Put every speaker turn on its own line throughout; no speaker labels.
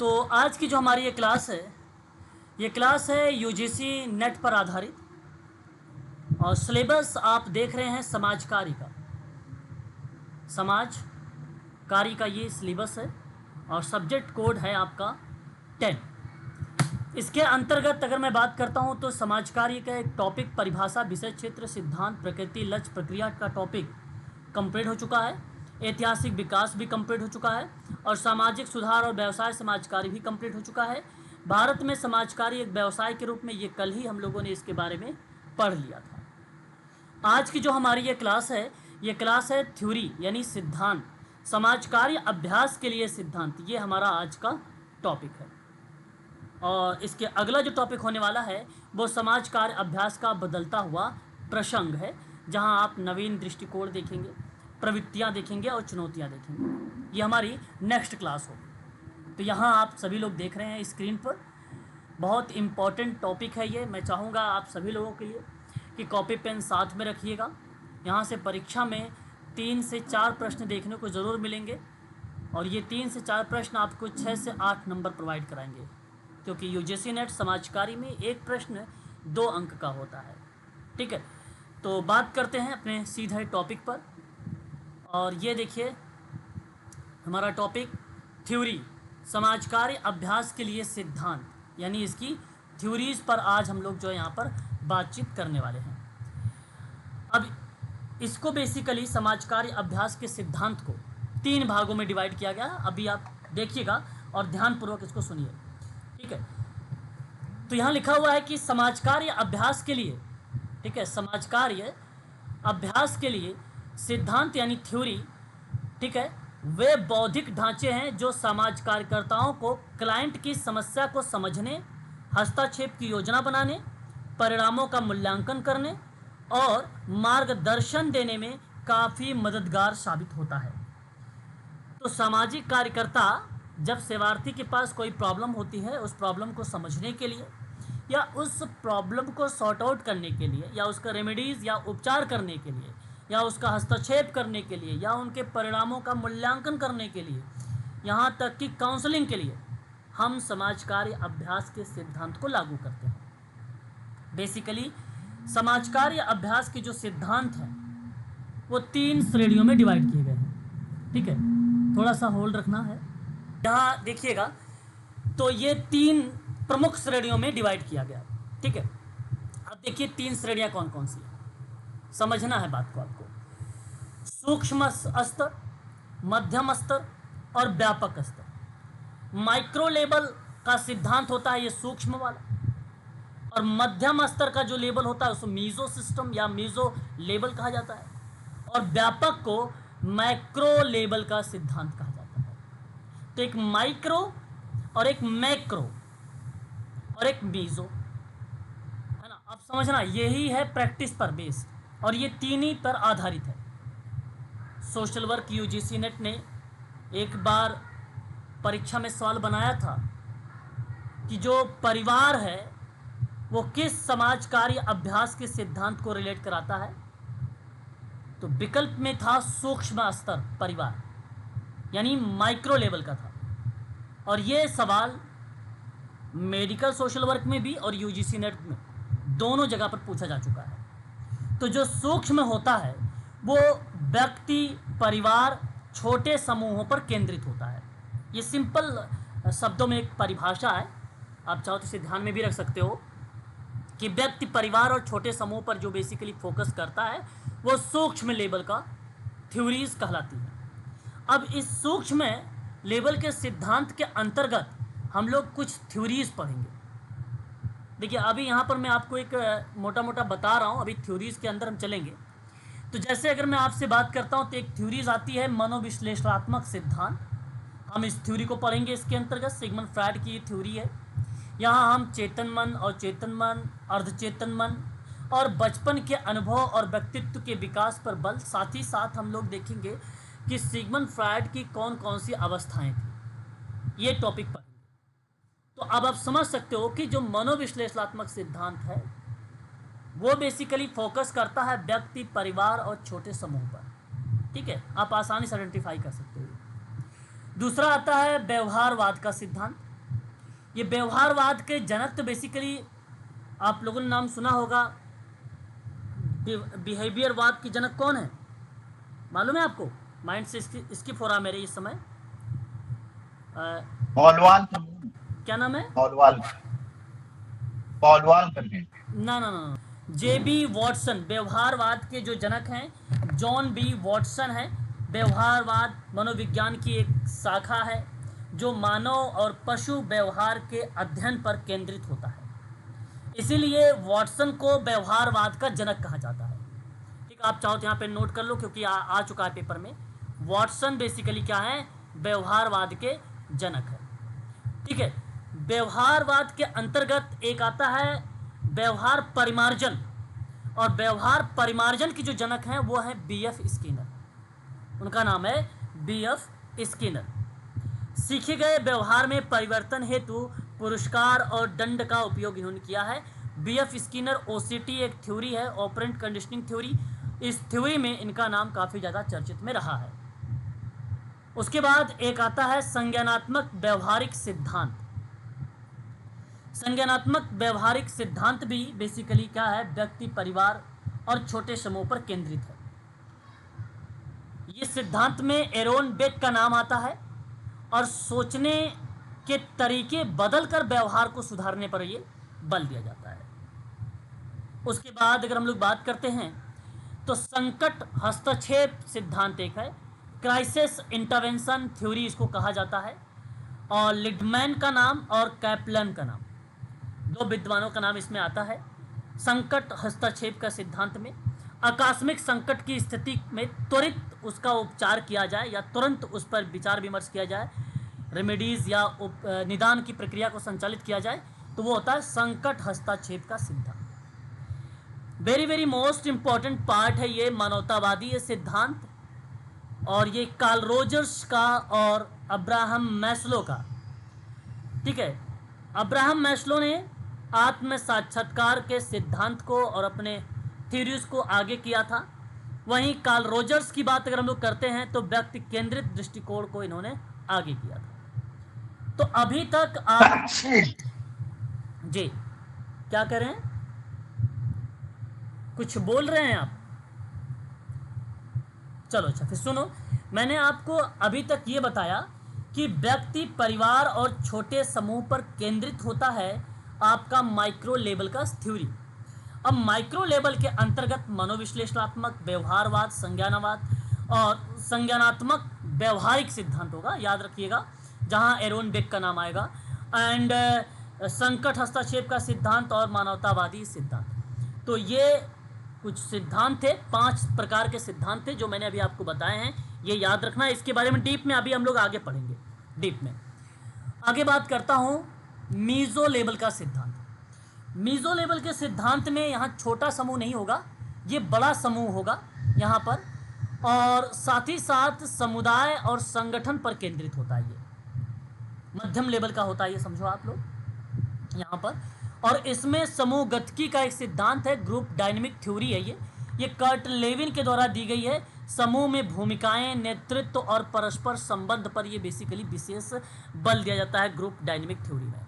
तो आज की जो हमारी ये क्लास है यूजीसी नेट पर आधारित। और सिलेबस आप देख रहे हैं समाज कार्य का ये सिलेबस है। और सब्जेक्ट कोड है आपका 10। इसके अंतर्गत अगर मैं बात करता हूँ तो समाज कार्य का एक टॉपिक, परिभाषा, विषय क्षेत्र, सिद्धांत, प्रकृति, लक्ष्य, प्रक्रिया का टॉपिक कंप्लीट हो चुका है। ऐतिहासिक विकास भी कंप्लीट हो चुका है और सामाजिक सुधार और व्यवसाय समाज कार्य भी कंप्लीट हो चुका है। भारत में समाज कार्य एक व्यवसाय के रूप में, ये कल ही हम लोगों ने इसके बारे में पढ़ लिया था। आज की जो हमारी ये क्लास है थ्योरी यानी सिद्धांत, समाज कार्य अभ्यास के लिए सिद्धांत, ये हमारा आज का टॉपिक है। और इसके अगला जो टॉपिक होने वाला है वो समाज कार्य अभ्यास का बदलता हुआ प्रसंग है, जहां आप नवीन दृष्टिकोण देखेंगे, प्रवृत्तियां देखेंगे और चुनौतियां देखेंगे। ये हमारी नेक्स्ट क्लास होगी। तो यहाँ आप सभी लोग देख रहे हैं स्क्रीन पर, बहुत इम्पॉर्टेंट टॉपिक है ये। मैं चाहूँगा आप सभी लोगों के लिए कि कॉपी पेन साथ में रखिएगा। यहाँ से परीक्षा में 3 से 4 प्रश्न देखने को ज़रूर मिलेंगे और ये 3 से 4 प्रश्न आपको 6 से 8 नंबर प्रोवाइड कराएंगे, क्योंकि यूजीसी नेट समाज कार्य में एक प्रश्न 2 अंक का होता है। ठीक है, तो बात करते हैं अपने सीधे टॉपिक पर। और ये देखिए हमारा टॉपिक थ्योरी, समाज कार्य अभ्यास के लिए सिद्धांत, यानी इसकी थ्योरीज पर आज हम लोग जो यहाँ पर बातचीत करने वाले हैं। अब इसको बेसिकली समाज कार्य अभ्यास के सिद्धांत को 3 भागों में डिवाइड किया गया। अभी आप देखिएगा और ध्यानपूर्वक इसको सुनिए। ठीक है, तो यहाँ लिखा हुआ है कि समाज कार्य अभ्यास के लिए, ठीक है, समाज कार्य अभ्यास के लिए सिद्धांत यानी थ्योरी, ठीक है, वे बौद्धिक ढांचे हैं जो समाज कार्यकर्ताओं को क्लाइंट की समस्या को समझने, हस्तक्षेप की योजना बनाने, परिणामों का मूल्यांकन करने और मार्गदर्शन देने में काफ़ी मददगार साबित होता है। तो सामाजिक कार्यकर्ता जब सेवार्थी के पास कोई प्रॉब्लम होती है, उस प्रॉब्लम को समझने के लिए या उस प्रॉब्लम को सॉर्ट आउट करने के लिए या उसका रेमेडीज़ या उपचार करने के लिए या उसका हस्तक्षेप करने के लिए या उनके परिणामों का मूल्यांकन करने के लिए, यहाँ तक कि काउंसलिंग के लिए, हम समाज कार्य अभ्यास के सिद्धांत को लागू करते हैं। बेसिकली समाज कार्य अभ्यास के जो सिद्धांत हैं वो 3 श्रेणियों में डिवाइड किए गए हैं। ठीक है, थोड़ा सा होल्ड रखना है। यहाँ देखिएगा तो ये 3 प्रमुख श्रेणियों में डिवाइड किया गया। ठीक है, अब देखिए 3 श्रेणियाँ कौन कौन सी हैं, समझना है बात को आपको। सूक्ष्म स्तर, मध्यम स्तर और व्यापक स्तर। माइक्रो लेवल का सिद्धांत होता है ये सूक्ष्म वाला, और मध्यम स्तर का जो लेवल होता है उसको मीजो सिस्टम या मीजो लेवल कहा जाता है, और व्यापक को मैक्रो लेवल का सिद्धांत कहा जाता है। तो एक माइक्रो और एक मैक्रो और एक मीजो, है ना। अब समझना, यही है प्रैक्टिस पर बेस और ये 3 ही पर आधारित है। सोशल वर्क यूजीसी नेट ने एक बार परीक्षा में सवाल बनाया था कि जो परिवार है वो किस समाज कार्य अभ्यास के सिद्धांत को रिलेट कराता है। तो विकल्प में था सूक्ष्म स्तर परिवार, यानी माइक्रो लेवल का था। और ये सवाल मेडिकल सोशल वर्क में भी और यूजीसी नेट में दोनों जगह पर पूछा जा चुका है। तो जो सूक्ष्म होता है वो व्यक्ति, परिवार, छोटे समूहों पर केंद्रित होता है। ये सिंपल शब्दों में एक परिभाषा है, आप चाहो तो इसे ध्यान में भी रख सकते हो कि व्यक्ति, परिवार और छोटे समूह पर जो बेसिकली फोकस करता है वो सूक्ष्म लेवल का थ्योरीज कहलाती है। अब इस सूक्ष्म लेवल के सिद्धांत के अंतर्गत हम लोग कुछ थ्योरीज पढ़ेंगे। देखिए अभी यहाँ पर मैं आपको एक मोटा मोटा बता रहा हूँ, अभी थ्योरीज के अंदर हम चलेंगे। तो जैसे अगर मैं आपसे बात करता हूँ तो एक थ्योरीज आती है मनोविश्लेषणात्मक सिद्धांत, हम इस थ्योरी को पढ़ेंगे। इसके अंतर्गत सिगमंड फ्रायड की ये थ्योरी है। यहाँ हम चेतन मन और चेतन मन, अर्धचेतन मन और बचपन के अनुभव और व्यक्तित्व के विकास पर बल, साथ ही साथ हम लोग देखेंगे कि सिगमंड फ्रायड की कौन कौन सी अवस्थाएं थी, ये टॉपिक पढ़ेंगे। तो अब आप समझ सकते हो कि जो मनोविश्लेषणात्मक सिद्धांत है वो बेसिकली फोकस करता है व्यक्ति, परिवार और छोटे समूह पर। ठीक है, आप आसानी से आइडेंटिफाई कर सकते हो। दूसरा आता है व्यवहारवाद का सिद्धांत, ये व्यवहारवाद के जनक तो बेसिकली आप लोगों ने नाम सुना होगा। बिहेवियरवाद की जनक कौन है मालूम है आपको? माइंड से इसकी फोरा मेरे इस समय
पॉलवाल।
क्या नाम है?
पॉलवाल, पॉलवाल करके।
ना ना ना, जे बी वॉटसन व्यवहारवाद के जो जनक हैं जॉन बी वॉटसन है। व्यवहारवाद मनोविज्ञान की एक शाखा है जो मानव और पशु व्यवहार के अध्ययन पर केंद्रित होता है। इसीलिए वॉटसन को व्यवहारवाद का जनक कहा जाता है। ठीक, आप चाहो तो यहाँ पे नोट कर लो क्योंकि आ चुका है पेपर में। वॉटसन बेसिकली क्या है? व्यवहारवाद के जनक है। ठीक है, व्यवहारवाद के अंतर्गत एक आता है व्यवहार परिमार्जन, और व्यवहार परिमार्जन की जो जनक हैं वो है बीएफ स्किनर। उनका नाम है बीएफ स्किनर। सीखे गए व्यवहार में परिवर्तन हेतु पुरस्कार और दंड का उपयोग इन्होंने किया है। बीएफ स्किनर ओसीटी एक थ्योरी है, ऑपरेंट कंडीशनिंग थ्योरी। इस थ्योरी में इनका नाम काफ़ी ज़्यादा चर्चित में रहा है। उसके बाद एक आता है संज्ञानात्मक व्यवहारिक सिद्धांत। संज्ञानात्मक व्यवहारिक सिद्धांत भी बेसिकली क्या है? व्यक्ति, परिवार और छोटे समूह पर केंद्रित है। ये सिद्धांत में एरोन बेक का नाम आता है और सोचने के तरीके बदलकर व्यवहार को सुधारने पर ये बल दिया जाता है। उसके बाद अगर हम लोग बात करते हैं तो संकट हस्तक्षेप सिद्धांत एक है, क्राइसिस इंटरवेंशन थ्योरी इसको कहा जाता है। और लिडमैन का नाम और कैप्लन का नाम, दो विद्वानों का नाम इसमें आता है। संकट हस्तक्षेप का सिद्धांत में आकस्मिक संकट की स्थिति में त्वरित उसका उपचार किया जाए या तुरंत उस पर विचार विमर्श किया जाए, रेमेडीज या निदान की प्रक्रिया को संचालित किया जाए, तो वो होता है संकट हस्तक्षेप का सिद्धांत। Very very most important part है ये मानवतावादी ये सिद्धांत, और ये कार्ल रोजर्स का और अब्राहम मैस्लो का। ठीक है, अब्राहम मैस्लो ने आत्म साक्षात्कार के सिद्धांत को और अपने थ्योरीज को आगे किया था। वहीं कार्ल रोजर्स की बात अगर हम लोग करते हैं तो व्यक्ति केंद्रित दृष्टिकोण को इन्होंने आगे किया था। तो अभी तक आप जी क्या कर रहे हैं? कुछ बोल रहे हैं आप? चलो अच्छा, फिर सुनो। मैंने आपको अभी तक ये बताया कि व्यक्ति, परिवार और छोटे समूह पर केंद्रित होता है आपका माइक्रो लेवल का थ्योरी। अब माइक्रो लेवल के अंतर्गत मनोविश्लेषणात्मक व्यवहारवाद, संज्ञानवाद और संज्ञानात्मक व्यवहारिक सिद्धांत होगा, याद रखिएगा, जहां एरोन बेक का नाम आएगा, एंड संकट हस्तक्षेप का सिद्धांत और मानवतावादी सिद्धांत। तो ये कुछ सिद्धांत थे, 5 प्रकार के सिद्धांत थे जो मैंने अभी आपको बताए हैं, ये याद रखना। इसके बारे में डीप में अभी हम लोग आगे पढ़ेंगे। डीप में आगे बात करता हूँ मीजो लेवल का सिद्धांत। मीजो लेवल के सिद्धांत में यहाँ छोटा समूह नहीं होगा, ये बड़ा समूह होगा यहाँ पर, और साथ ही साथ समुदाय और संगठन पर केंद्रित होता है। ये मध्यम लेवल का होता है, ये समझो आप लोग यहाँ पर। और इसमें समूह गतिकी का एक सिद्धांत है, ग्रुप डायनेमिक थ्योरी है ये कर्ट लेविन के द्वारा दी गई है। समूह में भूमिकाएं, नेतृत्व और परस्पर संबंध पर ये बेसिकली विशेष बल दिया जाता है ग्रुप डायनेमिक थ्योरी में।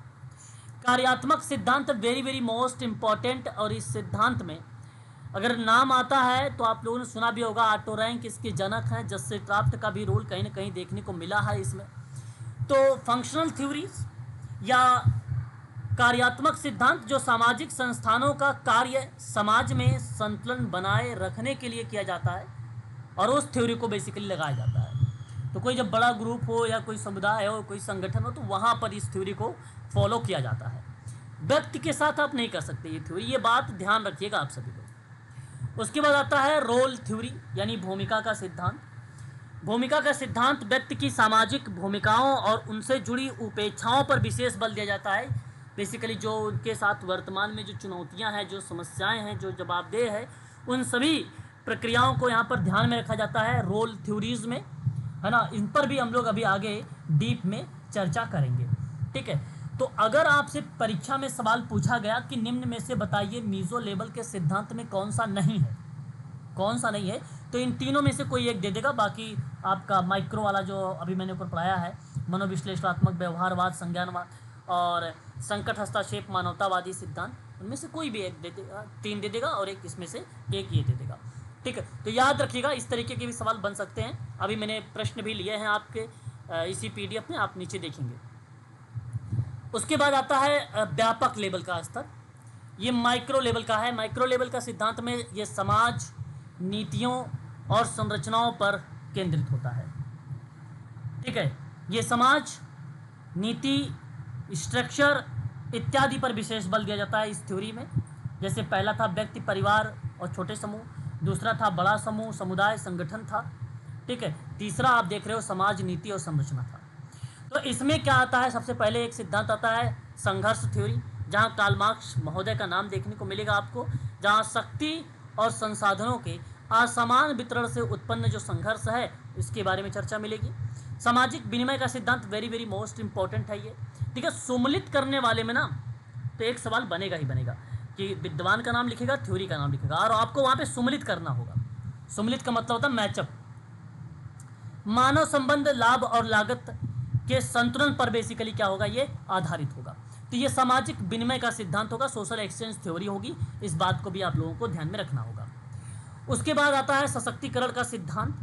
कार्यात्मक सिद्धांत वेरी वेरी मोस्ट इंपॉर्टेंट, और इस सिद्धांत में अगर नाम आता है तो आप लोगों ने सुना भी होगा, ऑटो रैंक इसके जनक हैं, जस्टिस क्राफ्ट का भी रोल कहीं ना कहीं देखने को मिला है इसमें। तो फंक्शनल थ्योरीज या कार्यात्मक सिद्धांत जो सामाजिक संस्थानों का कार्य समाज में संतुलन बनाए रखने के लिए किया जाता है, और उस थ्योरी को बेसिकली लगाया जाता है। तो कोई जब बड़ा ग्रुप हो या कोई समुदाय हो, कोई संगठन हो, तो वहाँ पर इस थ्योरी को फॉलो किया जाता है। व्यक्ति के साथ आप नहीं कर सकते ये थ्योरी, ये बात ध्यान रखिएगा आप सभी लोग। उसके बाद आता है रोल थ्योरी यानी भूमिका का सिद्धांत। भूमिका का सिद्धांत व्यक्ति की सामाजिक भूमिकाओं और उनसे जुड़ी उपेक्षाओं पर विशेष बल दिया जाता है। बेसिकली जो उनके साथ वर्तमान में जो चुनौतियां हैं, जो समस्याएं हैं, जो जवाबदेह है, उन सभी प्रक्रियाओं को यहाँ पर ध्यान में रखा जाता है रोल थ्योरीज में, है ना। इन पर भी हम लोग अभी आगे डीप में चर्चा करेंगे। ठीक है, तो अगर आपसे परीक्षा में सवाल पूछा गया कि निम्न में से बताइए मीजो लेवल के सिद्धांत में कौन सा नहीं है, कौन सा नहीं है, तो इन तीनों में से कोई एक दे देगा। बाकी आपका माइक्रो वाला जो अभी मैंने ऊपर पढ़ाया है, मनोविश्लेषणात्मक व्यवहारवाद, संज्ञानवाद और संकट हस्तक्षेप मानवतावादी सिद्धांत, उनमें से कोई भी एक दे देगा, 3 दे देगा और एक इसमें से एक ये दे देगा। ठीक है, तो याद रखिएगा इस तरीके के भी सवाल बन सकते हैं। अभी मैंने प्रश्न भी लिए हैं आपके इसी पीडीएफ में, आप नीचे देखेंगे। उसके बाद आता है व्यापक लेवल का स्तर, ये माइक्रो लेवल का है। माइक्रो लेवल का सिद्धांत में ये समाज, नीतियों और संरचनाओं पर केंद्रित होता है। ठीक है, ये समाज, नीति, स्ट्रक्चर इत्यादि पर विशेष बल दिया जाता है इस थ्योरी में। जैसे पहला था व्यक्ति, परिवार और छोटे समूह, दूसरा था बड़ा समूह, समुदाय, संगठन था। ठीक है, तीसरा आप देख रहे हो समाज, नीति और संरचना था। तो इसमें क्या आता है, सबसे पहले एक सिद्धांत आता है संघर्ष थ्योरी, जहाँ कार्ल मार्क्स महोदय का नाम देखने को मिलेगा आपको, जहाँ शक्ति और संसाधनों के असमान वितरण से उत्पन्न जो संघर्ष है इसके बारे में चर्चा मिलेगी। सामाजिक विनिमय का सिद्धांत वेरी वेरी मोस्ट इंपॉर्टेंट है ये। ठीक है, सम्मिलित करने वाले में ना तो एक सवाल बनेगा ही बनेगा कि विद्वान का नाम लिखेगा, थ्योरी का नाम लिखेगा, और आपको वहाँ पे सम्मिलित करना होगा। सम्मिलित का मतलब होता है मैचअप। मानव संबंध, लाभ और लागत के संतुलन पर बेसिकली क्या होगा, ये आधारित होगा। तो ये सामाजिक विनिमय का सिद्धांत होगा, सोशल एक्सचेंज थ्योरी होगी। इस बात को भी आप लोगों को ध्यान में रखना होगा। उसके बाद आता है सशक्तिकरण का सिद्धांत।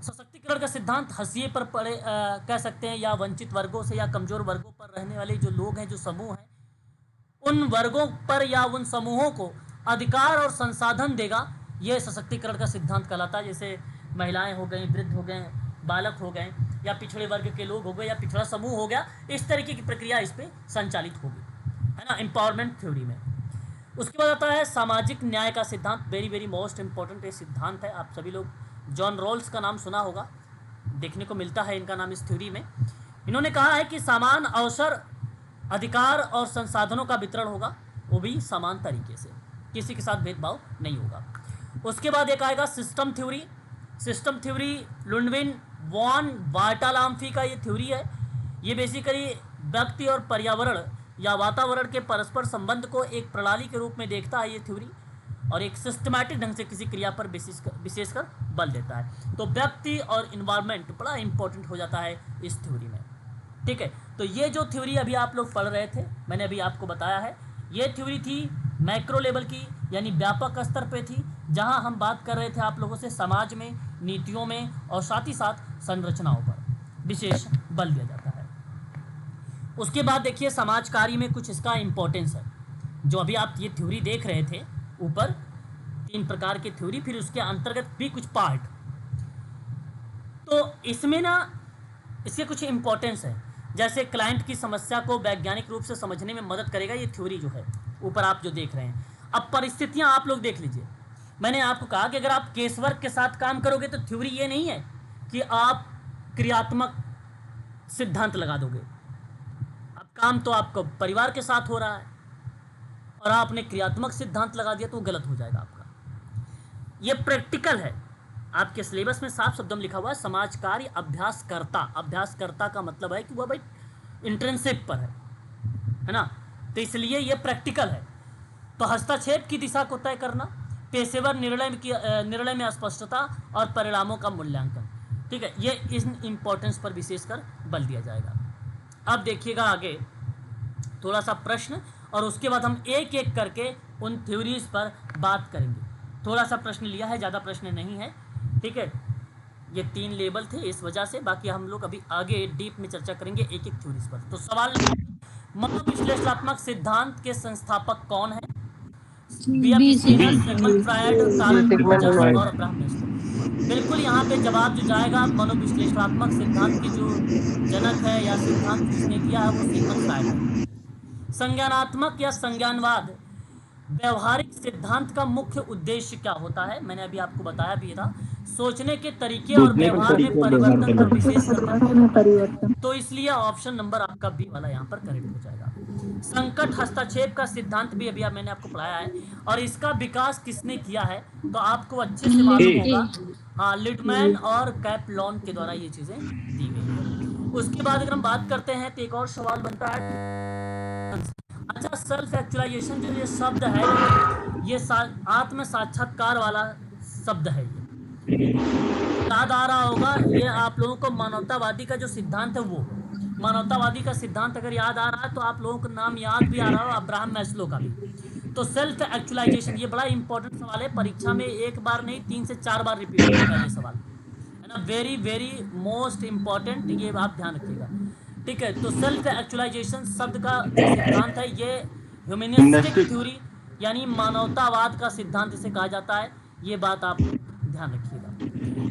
सशक्तिकरण का सिद्धांत हाशिए पर पड़े कह सकते हैं, या वंचित वर्गों से या कमजोर वर्गों पर रहने वाले जो लोग हैं, जो समूह हैं, उन वर्गों पर या उन समूहों को अधिकार और संसाधन देगा, ये सशक्तिकरण का सिद्धांत कहलाता है। जैसे महिलाएं हो गई, वृद्ध हो गए, बालक हो गए, या पिछड़े वर्ग के लोग हो गए, या पिछड़ा समूह हो गया, इस तरीके की प्रक्रिया इस पर संचालित होगी, है ना, एम्पावरमेंट थ्योरी में। उसके बाद आता है सामाजिक न्याय का सिद्धांत, वेरी वेरी मोस्ट इंपॉर्टेंट ये सिद्धांत है। आप सभी लोग जॉन रॉल्स का नाम सुना होगा, देखने को मिलता है इनका नाम इस थ्योरी में। इन्होंने कहा है कि समान अवसर, अधिकार और संसाधनों का वितरण होगा, वो भी समान तरीके से, किसी के साथ भेदभाव नहीं होगा। उसके बाद एक आएगा system theory. System theory Ludwig von Bertalanffy का ये थ्योरी है। ये बेसिकली व्यक्ति और पर्यावरण या वातावरण के परस्पर संबंध को एक प्रणाली के रूप में देखता है ये थ्योरी, और एक सिस्टमैटिक ढंग से किसी क्रिया पर विशेषकर बल देता है। तो व्यक्ति और इन्वायरमेंट बड़ा इंपॉर्टेंट हो जाता है इस थ्योरी में। ठीक है, तो ये जो थ्योरी अभी आप लोग पढ़ रहे थे, मैंने अभी आपको बताया है, ये थ्योरी थी मैक्रो लेवल की, यानी व्यापक स्तर पे थी, जहां हम बात कर रहे थे आप लोगों से समाज में, नीतियों में और साथ ही साथ संरचनाओं पर विशेष बल दिया जाता है। उसके बाद देखिए समाज कार्य में कुछ इसका इम्पोर्टेंस है। जो अभी आप ये थ्योरी देख रहे थे ऊपर, 3 प्रकार की थ्योरी, फिर उसके अंतर्गत भी कुछ पार्ट, तो इसमें ना इसके कुछ इम्पोर्टेंस है। जैसे क्लाइंट की समस्या को वैज्ञानिक रूप से समझने में मदद करेगा ये थ्योरी जो है ऊपर आप जो देख रहे हैं। अब परिस्थितियां आप लोग देख लीजिए, मैंने आपको कहा कि अगर आप केस वर्क के साथ काम करोगे तो थ्योरी ये नहीं है कि आप क्रियात्मक सिद्धांत लगा दोगे। अब काम तो आपको परिवार के साथ हो रहा है और आपने क्रियात्मक सिद्धांत लगा दिया तो गलत हो जाएगा आपका। ये प्रैक्टिकल है, आपके सिलेबस में साफ शब्दों में लिखा हुआ है समाज कार्य अभ्यासकर्ता। अभ्यासकर्ता का मतलब है कि वह भाई इंटर्नशिप पर है ना, तो इसलिए ये प्रैक्टिकल है। तो हस्तक्षेप की दिशा को तय करना, पेशेवर निर्णय में स्पष्टता और परिणामों का मूल्यांकन। ठीक है, ये इस इंपॉर्टेंस पर विशेषकर बल दिया जाएगा। अब देखिएगा आगे थोड़ा सा प्रश्न, और उसके बाद हम एक एक करके उन थ्योरीज पर बात करेंगे। थोड़ा सा प्रश्न लिया है, ज़्यादा प्रश्न नहीं है। ठीक है, ये 3 लेवल थे इस वजह से, बाकी हम लोग अभी आगे डीप में चर्चा करेंगे एक एक थ्योरीज पर। तो सवाल, मनोविश्लेषणात्मक सिद्धांत के संस्थापक कौन है? बिल्कुल, यहाँ पे जवाब जो जाएगा मनोविश्लेषणात्मक सिद्धांत के जो जनक है या सिद्धांत जिसने दिया है वो सिगमंड फ्रायड है। संज्ञानात्मक या संज्ञानवाद व्यवहारिक सिद्धांत का मुख्य उद्देश्य क्या होता है? मैंने अभी आपको बताया भी था, सोचने के तरीके और व्यवहार में परिवर्तन पर विशेष करना। तो इसलिए ऑप्शन नंबर आपका बी वाला यहाँ पर करेक्ट हो जाएगा। संकट हस्तक्षेप का सिद्धांत भी अभी मैंने आपको पढ़ाया है, और इसका विकास किसने किया है तो आपको अच्छे से मालूम होगा। हाँ, लिडमैन और कैपलॉन के द्वारा ये चीजें दी गई है। उसके बाद अगर हम बात करते हैं तो एक और सवाल बनता है, अच्छा सेल्फ एक्चुअलाइजेशन जो ये शब्द है, ये आत्म साक्षात्कार वाला शब्द है। ये याद आ रहा होगा, ये आप लोगों को मानवतावादी का जो सिद्धांत है वो, मानवतावादी का सिद्धांत अगर याद आ रहा है तो आप लोगों को नाम याद भी आ रहा हो, अब्राहम मैस्लो का भी। तो सेल्फ एक्चुअलाइजेशन, ये बड़ा इंपॉर्टेंट सवाल है, परीक्षा में एक बार नहीं 3 से 4 बार रिपीट होगा ये सवाल, है ना। वेरी वेरी मोस्ट इंपॉर्टेंट, ये आप ध्यान रखिएगा। ठीक है, तो सेल्फ एक्चुअलाइजेशन शब्द का जो सिद्धांत है ये ह्यूमनिस्टिक
इंडस्ट्री
थ्योरी यानी मानवतावाद का सिद्धांत इसे कहा जाता है, ये बात आप ध्यान रखिएगा।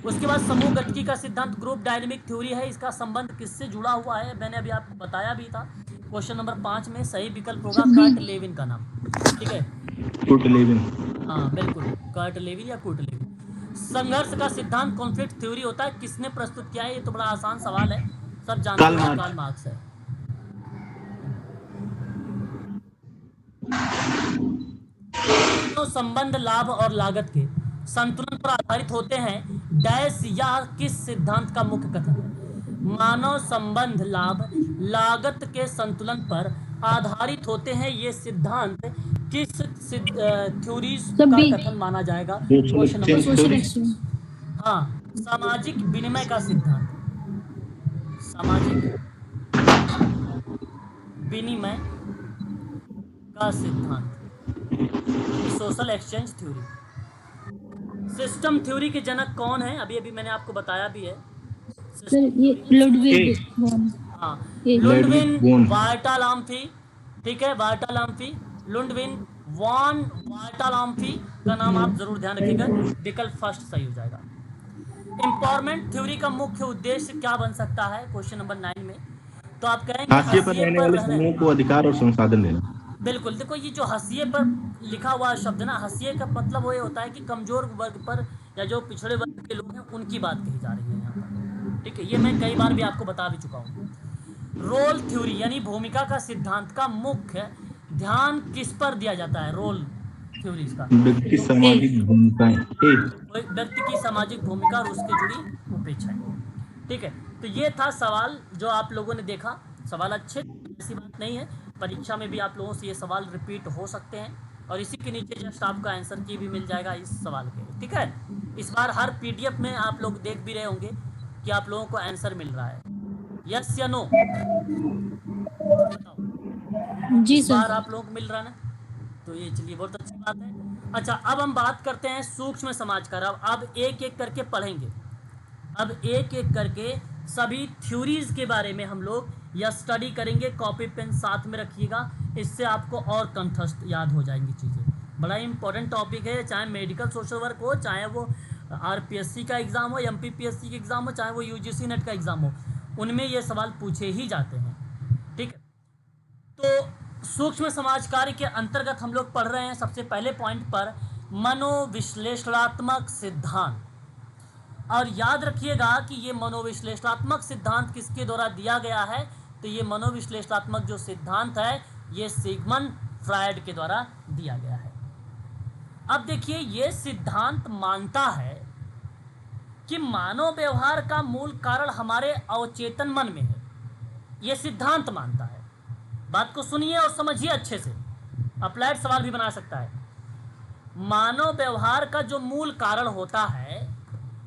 उसके बाद समूह गतिकी का सिद्धांत ग्रुप डायनेमिक थ्योरी है, इसका संबंध किससे जुड़ा हुआ है मैंने अभी आपको बताया भी था। क्वेश्चन नंबर 5 में सही विकल्प होगा कर्ट लेविन का नाम। ठीक है,
गुड लिविंग।
हाँ बिल्कुल, कर्ट लेविन या कुर्ट लेविन। संघर्ष का सिद्धांत कॉन्फ्लिक्ट थ्योरी होता है, किसने प्रस्तुत किया है, ये तो बड़ा आसान सवाल है, सब जानते
कार्ल
होंगे,
मार्क्स।
कार्ल मार्क्स है। दोनों संबंध लाभ और लागत के संतुलन पर आधारित होते हैं, डैश या किस सिद्धांत का मुख्य कथन है। मानव संबंध लाभ लागत के संतुलन पर आधारित होते हैं, ये सिद्धांत किस थ्योरीज का
सभी
कथन माना जाएगा।
Social
question number
exchange
social
theory.
Exchange.
हाँ, सामाजिक विनिमय का सिद्धांत, सामाजिक विनिमय का सिद्धांत, social exchange theory. System theory के जनक कौन है, अभी अभी मैंने आपको बताया भी है।
सर ये लुडविग वॉन,
हाँ,
ये
लुडविन
लेडविग बोन।
वार्टालाम्फी। ठीक है, वार्टालाम्फी, लुडविन वॉन वार्टालाम्फी का नाम आप जरूर ध्यान रखिएगा, विकल्प फर्स्ट सही हो जाएगा। एम्पावरमेंट थ्योरी का मुख्य उद्देश्य क्या बन सकता है, क्वेश्चन नंबर 9 में। तो आप कहेंगे
हाशिए पर
हाशिए
रहने
पर
वाले
रहने,
समूह को अधिकार और संसाधन देना।
बिल्कुल। देखो ये जो हाशिए पर लिखा हुआ शब्द ना, हाशिए का मतलब वो ये होता है कि कमजोर वर्ग पर या जो पिछड़े वर्ग के लोग हैं उनकी बात कही जा रही है यहाँ पर। ठीक है, ये मैं कई बार भी आपको बता भी चुका हूँ। रोल थ्योरी यानी भूमिका का सिद्धांत का मुख्य ध्यान किस पर दिया जाता है, रोल थ्योरीज का।
व्यक्ति सामाजिक भूमिकाएं।
कोई व्यक्ति की सामाजिक भूमिका और उसके जुड़ी अपेक्षाएं। ठीक है, तो ये था सवाल जो आप लोगों ने देखा। सवाल अच्छे, ऐसी बात नहीं है, परीक्षा में भी आप लोगों से ये सवाल रिपीट हो सकते हैं और इसी के नीचे जस्ट आपका आंसर की भी मिल जाएगा इस सवाल के। ठीक है, इस बार हर पीडीएफ में आप लोग देख भी रहे होंगे कि आप लोगों को आंसर मिल रहा है, यस या नो, बताओ।
जी
इस बार
सर।
आप लोगों को मिल रहा है ना, तो ये चलिए बहुत अच्छी बात है। अच्छा, अब हम बात करते हैं सूक्ष्म समाज का। अब एक एक करके पढ़ेंगे, अब एक एक करके सभी थ्योरीज के बारे में हम लोग या स्टडी करेंगे। कॉपी पेन साथ में रखिएगा, इससे आपको और कंठस्थ याद हो जाएंगी चीज़ें। बड़ा इंपॉर्टेंट टॉपिक है, चाहे मेडिकल सोशल वर्क हो, चाहे वो आरपीएससी का एग्ज़ाम हो, एमपीपीएससी का एग्ज़ाम हो, चाहे वो यूजीसी नेट का एग्ज़ाम हो, उनमें ये सवाल पूछे ही जाते हैं। ठीक है, तो सूक्ष्म समाज कार्य के अंतर्गत हम लोग पढ़ रहे हैं सबसे पहले पॉइंट पर मनोविश्लेषणात्मक सिद्धांत। और याद रखिएगा कि ये मनोविश्लेषणात्मक सिद्धांत किसके द्वारा दिया गया है, तो ये मनोविश्लेषणात्मक जो सिद्धांत है ये सिगमंड फ्रायड के द्वारा दिया गया है। अब देखिए, ये सिद्धांत मानता है कि मानव व्यवहार का मूल कारण हमारे अवचेतन मन में है। ये सिद्धांत मानता है, बात को सुनिए और समझिए अच्छे से, अप्लाइड सवाल भी बना सकता है। मानव व्यवहार का जो मूल कारण होता है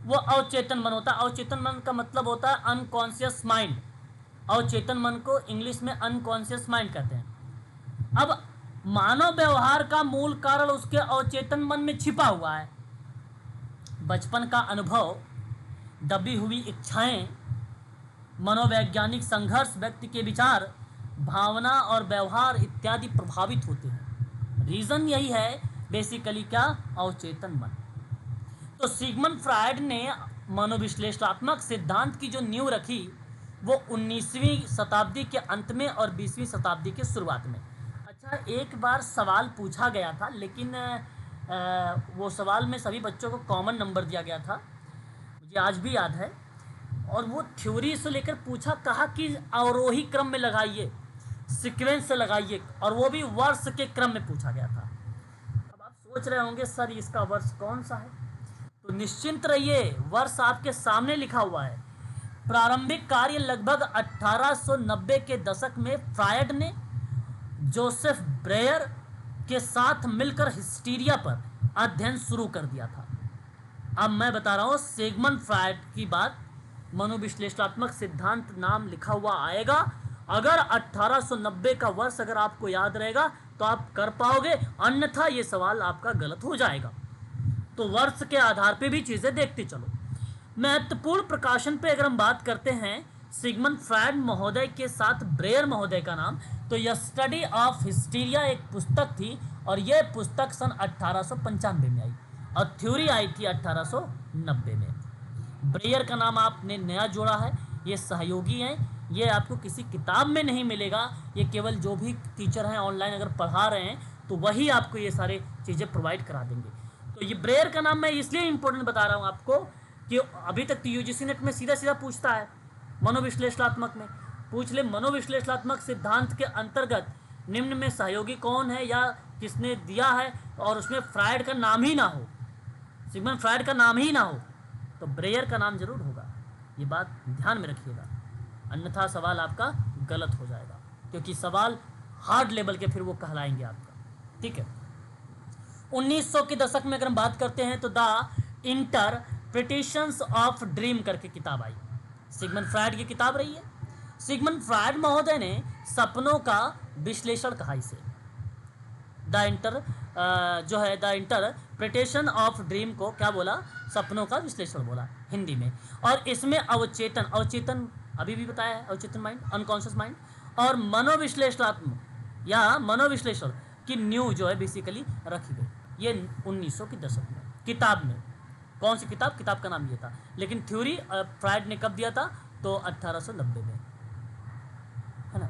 वो अवचेतन मन होता है। अवचेतन मन का मतलब होता है अनकॉन्शियस माइंड। अवचेतन मन को इंग्लिश में अनकॉन्शियस माइंड कहते हैं। अब मानव व्यवहार का मूल कारण उसके अवचेतन मन में छिपा हुआ है। बचपन का अनुभव, दबी हुई इच्छाएं, मनोवैज्ञानिक संघर्ष, व्यक्ति के विचार, भावना और व्यवहार इत्यादि प्रभावित होते हैं। रीजन यही है बेसिकली, क्या, अवचेतन मन। तो सिगमंड फ्रायड ने मनोविश्लेषणात्मक सिद्धांत की जो नींव रखी वो 19वीं शताब्दी के अंत में और 20वीं शताब्दी के शुरुआत में। अच्छा, एक बार सवाल पूछा गया था, लेकिन वो सवाल में सभी बच्चों को कॉमन नंबर दिया गया था, मुझे आज भी याद है। और वो थ्योरी से लेकर पूछा, कहा कि अवरोही क्रम में लगाइए, सीक्वेंस से लगाइए, और वो भी वर्ष के क्रम में पूछा गया था। अब आप सोच रहे होंगे सर इसका वर्ष कौन सा है, तो निश्चिंत रहिए, वर्ष आपके सामने लिखा हुआ है। प्रारंभिक कार्य लगभग 1890 के दशक में फ्रायड ने जोसेफ ब्रेयर के साथ मिलकर हिस्टीरिया पर अध्ययन शुरू कर दिया था। अब मैं बता रहा हूँ सिगमंड फ्रायड की बात, मनोविश्लेषणात्मक सिद्धांत नाम लिखा हुआ आएगा। अगर 1890 का वर्ष अगर आपको याद रहेगा तो आप कर पाओगे, अन्यथा ये सवाल आपका गलत हो जाएगा। तो वर्ष के आधार पे भी चीज़ें देखते चलो। महत्वपूर्ण प्रकाशन पे अगर हम बात करते हैं सिगमंड फ्रायड महोदय के साथ ब्रेयर महोदय का नाम, तो यह स्टडी ऑफ हिस्टीरिया एक पुस्तक थी और यह पुस्तक सन 1895 में आई और थ्योरी आई थी 1890 में। ब्रेयर का नाम आपने नया जोड़ा है, ये सहयोगी हैं, ये आपको किसी किताब में नहीं मिलेगा, ये केवल जो भी टीचर हैं ऑनलाइन अगर पढ़ा रहे हैं तो वही आपको ये सारे चीज़ें प्रोवाइड करा देंगे। तो ये ब्रेयर का नाम मैं इसलिए इम्पोर्टेंट बता रहा हूँ आपको कि अभी तक तो यूजीसी नेट में सीधा सीधा पूछता है, मनोविश्लेषणात्मक में पूछ ले मनोविश्लेषणात्मक सिद्धांत के अंतर्गत निम्न में सहयोगी कौन है या किसने दिया है, और उसमें फ्रायड का नाम ही ना हो, सिगमंड फ्रायड का नाम ही ना हो, तो ब्रेयर का नाम जरूर होगा। ये बात ध्यान में रखिएगा, अन्यथा सवाल आपका गलत हो जाएगा, क्योंकि सवाल हार्ड लेवल के फिर वो कहलाएंगे आपका। ठीक है, 1900 के दशक में अगर हम बात करते हैं तो द इंटरप्रिटेशंस ऑफ ड्रीम करके किताब आई, सिगमंड फ्रायड की किताब रही है। सिगमंड फ्रायड महोदय ने सपनों का विश्लेषण कहा इसे, द इंटरप्रिटेशन ऑफ ड्रीम को क्या बोला, सपनों का विश्लेषण बोला हिंदी में। और इसमें अवचेतन अभी भी बताया है, अवचेतन माइंड, अनकॉन्शियस माइंड और मनोविश्लेषणात्मक या मनोविश्लेषण की न्यू जो है बेसिकली रखी गई, ये 1900 के दशक में किताब में। कौन सी किताब, किताब का नाम ये था, लेकिन थ्योरी फ्रायड ने कब दिया था, तो 1890 में, है ना।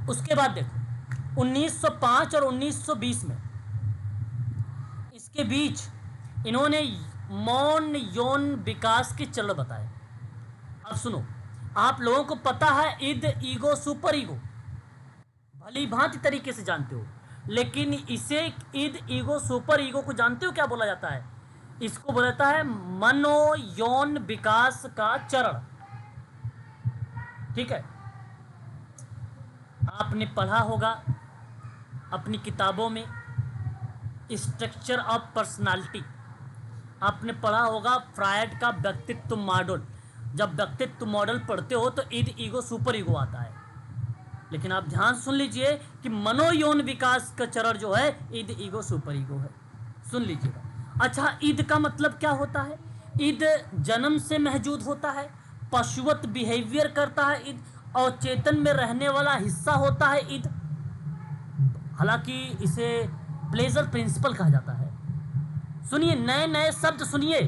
उसके बाद देखो 1905 और 1920 में, इसके बीच इन्होंने मौन यौन विकास के चरण बताए। अब सुनो, आप लोगों को पता है इद, ईगो, सुपर ईगो भली भांति तरीके से जानते हो, लेकिन इसे इद, ईगो, सुपर ईगो को जानते हो क्या बोला जाता है, इसको बोला जाता है मनो यौन विकास का चरण। ठीक है, आपने पढ़ा होगा अपनी किताबों में स्ट्रक्चर ऑफ पर्सनालिटी, आपने पढ़ा होगा फ्रायड का व्यक्तित्व मॉडल। जब व्यक्तित्व मॉडल पढ़ते हो तो ईद, ईगो, सुपर ईगो आता है, लेकिन आप ध्यान सुन लीजिए कि मनोयौन विकास का चरण जो है ईद, ईगो, सुपर ईगो है। सुन लीजिएगा। अच्छा, ईद का मतलब क्या होता है, ईद जन्म से मौजूद होता है, पशुवत बिहेवियर करता है ईद, और चेतन में रहने वाला हिस्सा होता है ईद। हालांकि इसे प्लेजर प्रिंसिपल कहा जाता है। सुनिए, नए नए शब्द सुनिए,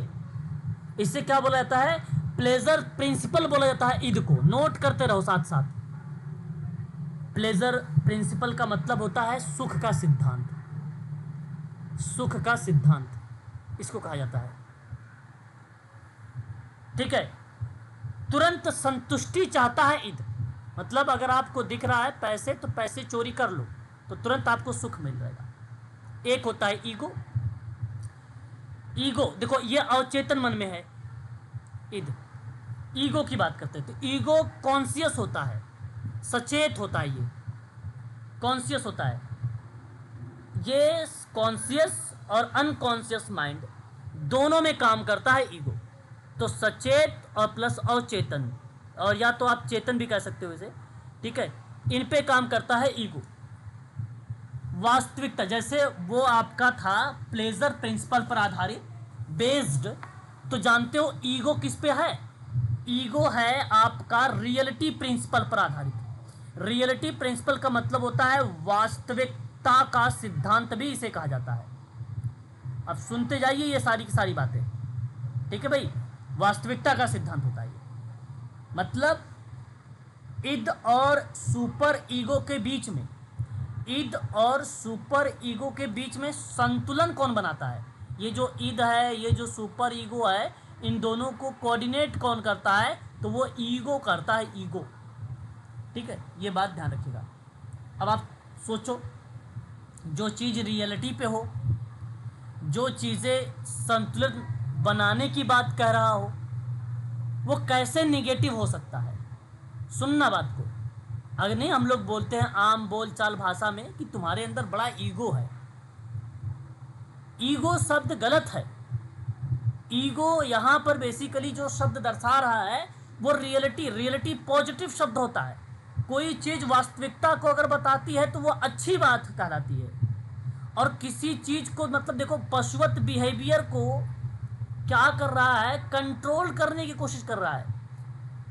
इसे क्या बोला जाता है, प्लेजर प्रिंसिपल बोला जाता है ईद को, नोट करते रहो साथ साथ। प्लेजर प्रिंसिपल का मतलब होता है सुख का सिद्धांत, सुख का सिद्धांत इसको कहा जाता है। ठीक है, तुरंत संतुष्टि चाहता है ईद, मतलब अगर आपको दिख रहा है पैसे तो पैसे चोरी कर लो तो तुरंत आपको सुख मिल जाएगा। एक होता है ईगो, ईगो देखो ये अवचेतन मन में है ईद। ईगो की बात करते हैं तो ईगो कॉन्शियस होता है, सचेत होता है, ये कॉन्शियस होता है। ये कॉन्शियस और अनकॉन्शियस माइंड दोनों में काम करता है ईगो। तो सचेत और प्लस अवचेतन, और या तो आप चेतन भी कह सकते हो इसे, ठीक है, इन पे काम करता है ईगो। वास्तविकता, जैसे वो आपका था प्लेजर प्रिंसिपल पर आधारित बेस्ड, तो जानते हो ईगो किस पे है, ईगो है आपका रियलिटी प्रिंसिपल पर आधारित। रियलिटी प्रिंसिपल का मतलब होता है वास्तविकता का सिद्धांत भी इसे कहा जाता है। अब सुनते जाइए ये सारी की सारी बातें, ठीक है भाई। वास्तविकता का सिद्धांत होता है ये, मतलब इद और सुपर ईगो के बीच में, इद और सुपर ईगो के बीच में संतुलन कौन बनाता है, ये जो इद है, ये जो सुपर ईगो है, इन दोनों को कोऑर्डिनेट कौन करता है, तो वो ईगो करता है, ईगो। ठीक है, ये बात ध्यान रखिएगा। अब आप सोचो, जो चीज़ रियलिटी पे हो, जो चीज़ें संतुलन बनाने की बात कह रहा हो, वो कैसे निगेटिव हो सकता है। सुनना बात को, अगर नहीं हम लोग बोलते हैं आम बोलचाल भाषा में कि तुम्हारे अंदर बड़ा ईगो है, ईगो शब्द गलत है। ईगो यहाँ पर बेसिकली जो शब्द दर्शा रहा है वो रियलिटी पॉजिटिव शब्द होता है। कोई चीज़ वास्तविकता को अगर बताती है तो वो अच्छी बात कहलाती है। और किसी चीज़ को मतलब देखो पशुवत बिहेवियर को क्या कर रहा है, कंट्रोल करने की कोशिश कर रहा है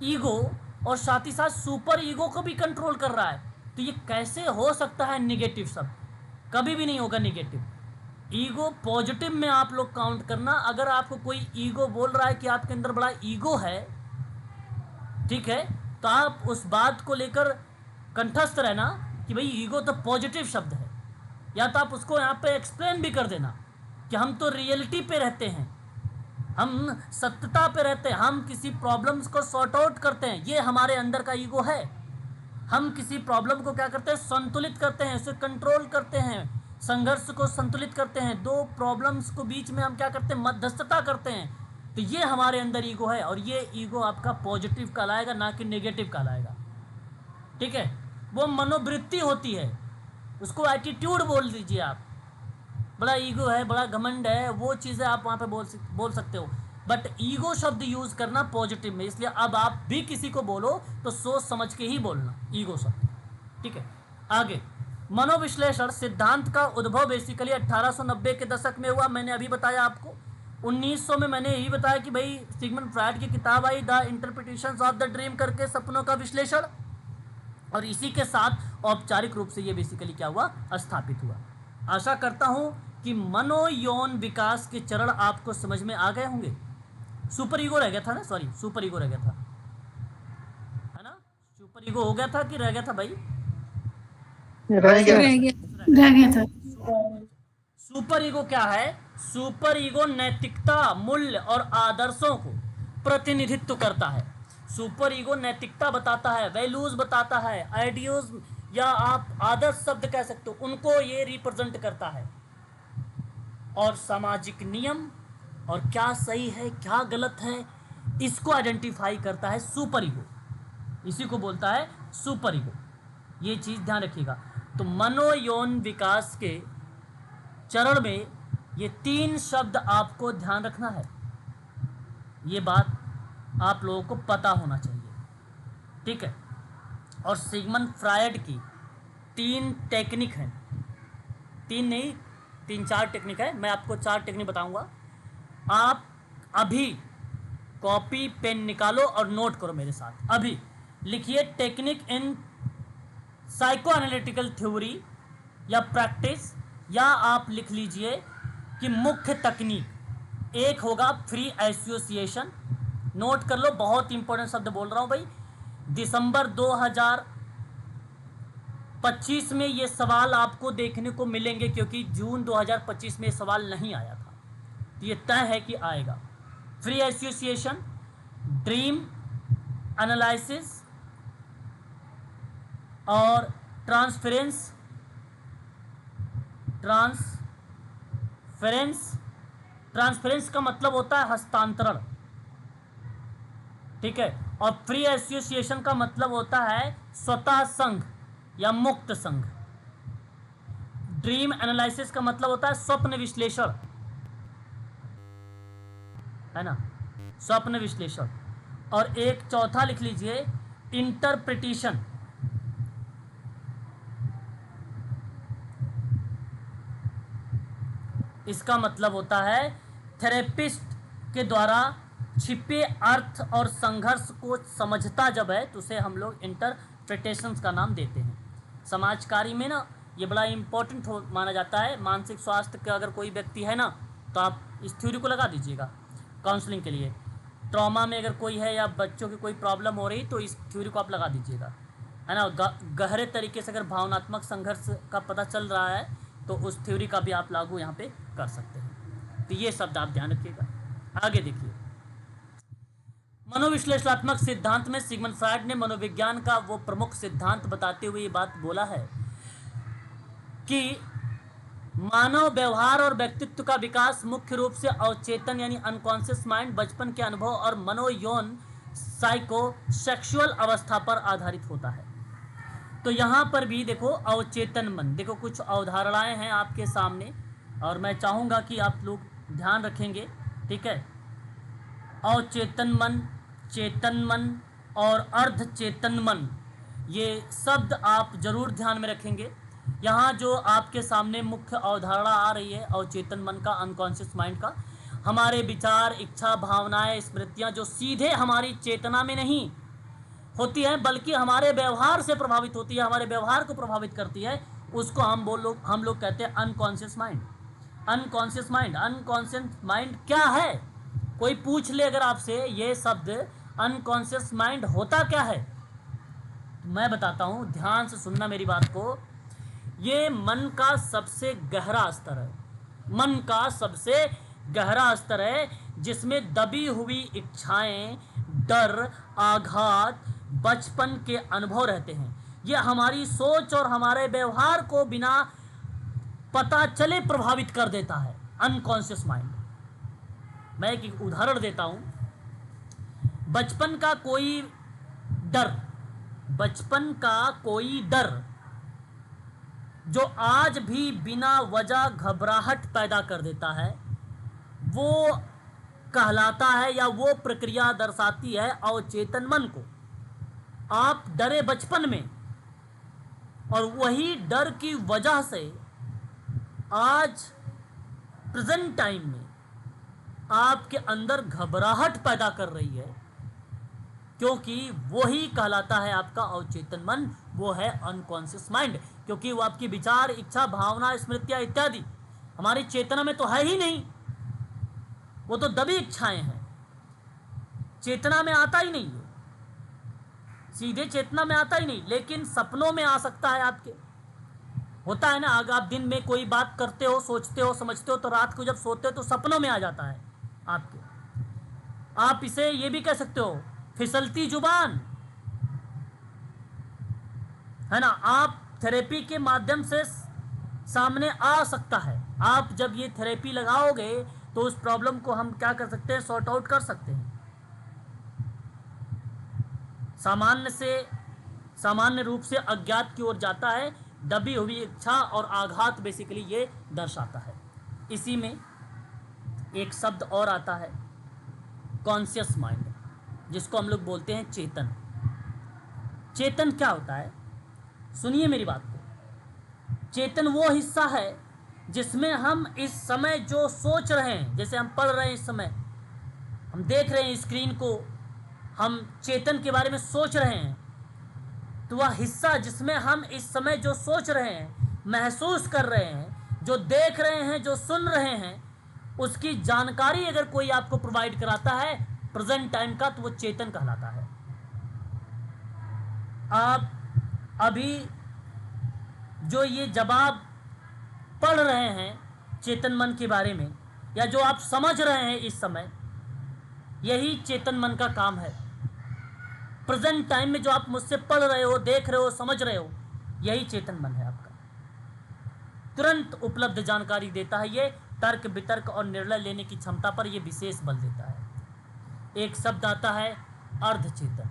ईगो, और साथ ही साथ सुपर ईगो को भी कंट्रोल कर रहा है। तो ये कैसे हो सकता है निगेटिव शब्द? कभी भी नहीं होगा निगेटिव। ईगो पॉजिटिव में आप लोग काउंट करना। अगर आपको कोई ईगो बोल रहा है कि आपके अंदर बड़ा ईगो है, ठीक है, तो आप उस बात को लेकर कंठस्थ रहना कि भाई ईगो तो पॉजिटिव शब्द है। या तो आप उसको यहाँ पे एक्सप्लेन भी कर देना कि हम तो रियलिटी पे रहते हैं, हम सत्यता पे रहते हैं, हम किसी प्रॉब्लम्स को सॉर्ट आउट करते हैं, ये हमारे अंदर का ईगो है। हम किसी प्रॉब्लम को क्या करते हैं, संतुलित करते हैं, उसे कंट्रोल करते हैं, संघर्ष को संतुलित करते हैं, दो प्रॉब्लम्स को बीच में हम क्या करते हैं, मध्यस्थता करते हैं। तो ये हमारे अंदर ईगो है, और ये ईगो आपका पॉजिटिव कहलाएगा, ना कि नेगेटिव कहलाएगा। ठीक है, वो मनोवृत्ति होती है, उसको एटीट्यूड बोल दीजिए आप। बड़ा ईगो है, बड़ा घमंड है, वो चीज़ें आप वहाँ पे बोल सकते हो, बट ईगो शब्द यूज़ करना पॉजिटिव में। इसलिए अब आप भी किसी को बोलो तो सोच समझ के ही बोलना ईगो शब्द। ठीक है, आगे मनोविश्लेषण सिद्धांत का उद्भव बेसिकली 1890 के दशक में हुआ। मैंने अभी बताया आपको 1900 में मैंने यही बताया कि भाई सिगमंड फ्रायड की किताब I the interpretations of the dream करके, सपनों का विश्लेषण, और इसी के साथ औपचारिक रूप से ये बेसिकली क्या हुआ, स्थापित हुआ। आशा करता हूं कि मनोयौन विकास के चरण आपको समझ में आ गए होंगे। सुपर ईगो रह गया था ना, सॉरी सुपर ईगो रह गया था, है ना? सुपर ईगो हो गया था कि रह गया था भाई?
रह गया था।
सुपर ईगो क्या है? सुपर ईगो नैतिकता, मूल्य और आदर्शों को प्रतिनिधित्व करता है। सुपर ईगो नैतिकता बताता है, वैल्यूज बताता है, आइडियोज या आप आदर्श शब्द कह सकते हो, उनको ये रिप्रेजेंट करता है। और सामाजिक नियम और क्या सही है क्या गलत है इसको आइडेंटिफाई करता है सुपर ईगो। इसी को बोलता है सुपर ईगो। ये चीज़ ध्यान रखिएगा। तो मनोयौन विकास के चरण में ये 3 शब्द आपको ध्यान रखना है। ये बात आप लोगों को पता होना चाहिए, ठीक है। और सिगमंड फ्रायड की 3 टेक्निक हैं, 3 नहीं 3-4 टेक्निक है। मैं आपको 4 टेक्निक बताऊंगा। आप अभी कॉपी पेन निकालो और नोट करो मेरे साथ। अभी लिखिए technique in psycho analytical theory या प्रैक्टिस, या आप लिख लीजिए कि मुख्य तकनीक। एक होगा फ्री एसोसिएशन, नोट कर लो, बहुत इंपॉर्टेंट शब्द बोल रहा हूं भाई। दिसंबर 2025 में ये सवाल आपको देखने को मिलेंगे, क्योंकि जून 2025 में ये सवाल नहीं आया था, तो ये तय है कि आएगा। फ्री एसोसिएशन, ड्रीम एनालिसिस और ट्रांसफरेंस का मतलब होता है हस्तांतरण, ठीक है। और फ्री एसोसिएशन का मतलब होता है स्वतः संघ या मुक्त संघ। ड्रीम एनालिसिस का मतलब होता है स्वप्न विश्लेषण, है ना, स्वप्न विश्लेषण। और एक चौथा लिख लीजिए इंटरप्रिटेशन। इसका मतलब होता है थेरेपिस्ट के द्वारा छिपे अर्थ और संघर्ष को समझता जब है तो उसे हम लोग इंटरप्रिटेशंस का नाम देते हैं। समाजकारी में ना ये बड़ा इंपॉर्टेंट माना जाता है। मानसिक स्वास्थ्य का अगर कोई व्यक्ति है ना तो आप इस थ्योरी को लगा दीजिएगा काउंसलिंग के लिए। ट्रॉमा में अगर कोई है या बच्चों की कोई प्रॉब्लम हो रही तो इस थ्योरी को आप लगा दीजिएगा, है ना। गहरे तरीके से अगर भावनात्मक संघर्ष का पता चल रहा है तो उस थ्योरी का भी आप लागू यहाँ पे कर सकते हैं। तो ये शब्द आप ध्यान रखिएगा। आगे देखिए, मनोविश्लेषणात्मक सिद्धांत में सिगमंड फ्रायड ने मनोविज्ञान का वो प्रमुख सिद्धांत बताते हुए ये बात बोला है कि मानव व्यवहार और व्यक्तित्व का विकास मुख्य रूप से अवचेतन यानी अनकॉन्शियस माइंड, बचपन के अनुभव और मनोयौन साइको सेक्सुअल अवस्था पर आधारित होता है। तो यहाँ पर भी देखो अवचेतन मन, देखो कुछ अवधारणाएं हैं आपके सामने और मैं चाहूँगा कि आप लोग ध्यान रखेंगे, ठीक है। अवचेतन मन, चेतन मन और अर्ध चेतन मन, ये शब्द आप जरूर ध्यान में रखेंगे। यहाँ जो आपके सामने मुख्य अवधारणा आ रही है अवचेतन मन का, अनकॉन्शियस माइंड का, हमारे विचार, इच्छा, भावनाएं, स्मृतियाँ जो सीधे हमारी चेतना में नहीं होती हैं बल्कि हमारे व्यवहार से प्रभावित होती है, हमारे व्यवहार को प्रभावित करती है, उसको हम लोग कहते हैं unconscious mind. Unconscious mind, unconscious mind क्या है? कोई पूछ ले अगर आपसे ये शब्द अनकॉन्शियस माइंड होता क्या है, तो मैं बताता हूँ, ध्यान से सुनना मेरी बात को। ये मन का सबसे गहरा स्तर है, मन का सबसे गहरा स्तर है जिसमें दबी हुई इच्छाएं, डर, आघात, बचपन के अनुभव रहते हैं। ये हमारी सोच और हमारे व्यवहार को बिना पता चले प्रभावित कर देता है अनकॉन्शियस माइंड। मैं एक उदाहरण देता हूं। बचपन का कोई डर, बचपन का कोई डर जो आज भी बिना वजह घबराहट पैदा कर देता है, वो कहलाता है या वो प्रक्रिया दर्शाती है अवचेतन मन को। आप डरे बचपन में और वही डर की वजह से आज प्रेजेंट टाइम में आपके अंदर घबराहट पैदा कर रही है, क्योंकि वो ही कहलाता है आपका अवचेतन मन, वो है अनकॉन्शियस माइंड। क्योंकि वो आपकी विचार, इच्छा, भावना, स्मृतियां इत्यादि हमारी चेतना में तो है ही नहीं, वो तो दबी इच्छाएं हैं, चेतना में आता ही नहीं है, सीधे चेतना में आता ही नहीं, लेकिन सपनों में आ सकता है आपके। होता है ना, अगर आप दिन में कोई बात करते हो, सोचते हो, समझते हो, तो रात को जब सोते हो तो सपनों में आ जाता है आपके। आप इसे ये भी कह सकते हो फिसलती जुबान, है ना। आप थेरेपी के माध्यम से सामने आ सकता है। आप जब ये थेरेपी लगाओगे तो उस प्रॉब्लम को हम क्या कर सकते हैं, सॉर्ट आउट कर सकते हैं। सामान्य रूप से अज्ञात की ओर जाता है, दबी हुई इच्छा और आघात बेसिकली ये दर्शाता है। इसी में एक शब्द और आता है कॉन्शियस माइंड, जिसको हम लोग बोलते हैं चेतन। चेतन क्या होता है, सुनिए मेरी बात को। चेतन वो हिस्सा है जिसमें हम इस समय जो सोच रहे हैं, जैसे हम पढ़ रहे हैं, इस समय हम देख रहे हैं स्क्रीन को, हम चेतन के बारे में सोच रहे हैं, तो वह हिस्सा जिसमें हम इस समय जो सोच रहे हैं, महसूस कर रहे हैं, जो देख रहे हैं, जो सुन रहे हैं, उसकी जानकारी अगर कोई आपको प्रोवाइड कराता है प्रेजेंट टाइम का, तो वो चेतन कहलाता है। आप अभी जो ये जवाब पढ़ रहे हैं चेतन मन के बारे में, या जो आप समझ रहे हैं इस समय, यही चेतन मन का काम है। प्रेजेंट टाइम में जो आप मुझसे पढ़ रहे हो, देख रहे हो, समझ रहे हो, यही चेतन मन है आपका। तुरंत उपलब्ध जानकारी देता है ये, तर्क वितर्क और निर्णय लेने की क्षमता पर यह विशेष बल देता है। एक शब्द आता है अर्धचेतन।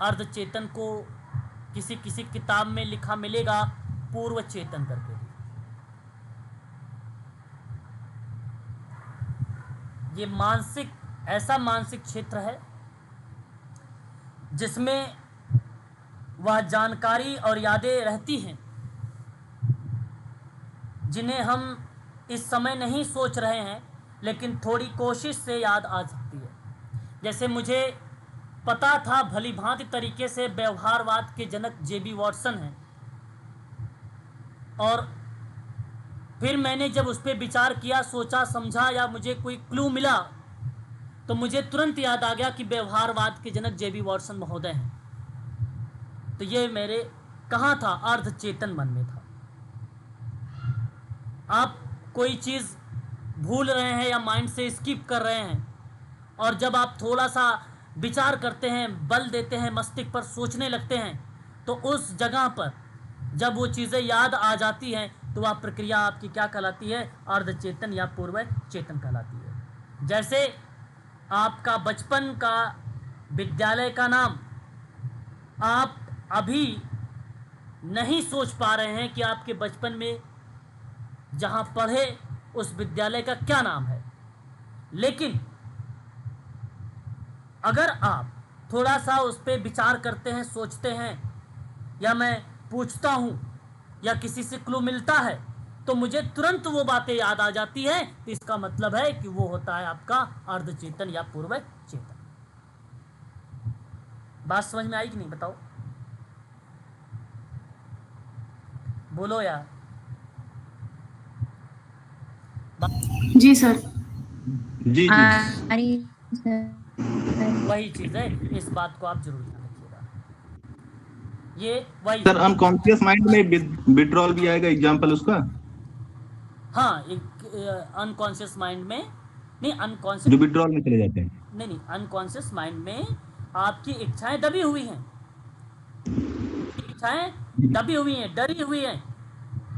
अर्धचेतन को किसी किसी किताब में लिखा मिलेगा पूर्व चेतन करके। ये ऐसा मानसिक क्षेत्र है जिसमें वह जानकारी और यादें रहती हैं जिन्हें हम इस समय नहीं सोच रहे हैं, लेकिन थोड़ी कोशिश से याद आ सकती है। जैसे मुझे पता था भली भांति तरीके से व्यवहारवाद के जनक जेबी वॉटसन हैं, और फिर मैंने जब उस पर विचार किया, सोचा, समझा, या मुझे कोई क्लू मिला, तो मुझे तुरंत याद आ गया कि व्यवहारवाद के जनक जेबी वॉटसन महोदय हैं। तो ये मेरे कहाँ था, अर्धचेतन मन में था। आप कोई चीज़ भूल रहे हैं या माइंड से स्किप कर रहे हैं, और जब आप थोड़ा सा विचार करते हैं, बल देते हैं, मस्तिष्क पर सोचने लगते हैं, तो उस जगह पर जब वो चीज़ें याद आ जाती हैं, तो वह प्रक्रिया आपकी क्या कहलाती है, अर्धचेतन या पूर्व चेतन कहलाती है। जैसे आपका बचपन का विद्यालय का नाम आप अभी नहीं सोच पा रहे हैं कि आपके बचपन में जहाँ पढ़े उस विद्यालय का क्या नाम है, लेकिन अगर आप थोड़ा सा उस पर विचार करते हैं, सोचते हैं, या मैं पूछता हूँ या किसी से क्लू मिलता है तो मुझे तुरंत वो बातें याद आ जाती है, तो इसका मतलब है कि वो होता है आपका अर्धचेतन या पूर्व चेतन। बात समझ में आई कि नहीं, बताओ, बोलो यार।
जी सर।
जी जी।
अरे सर,
वही चीज है, इस बात को आप जरूर ध्यान रखिएगा। ये वही
सर अनकॉन्शियस माइंड में विड्रॉल भी आएगा एग्जांपल उसका,
हाँ, एक अनकॉन्शियस माइंड में, नहीं
जो
अनकॉन्शियस,
विड्रॉल में चले जाते हैं।
नहीं अनकॉन्शियस माइंड में आपकी इच्छाएं दबी हुई हैं, इच्छाएं दबी हुई हैं, डरी हुई हैं।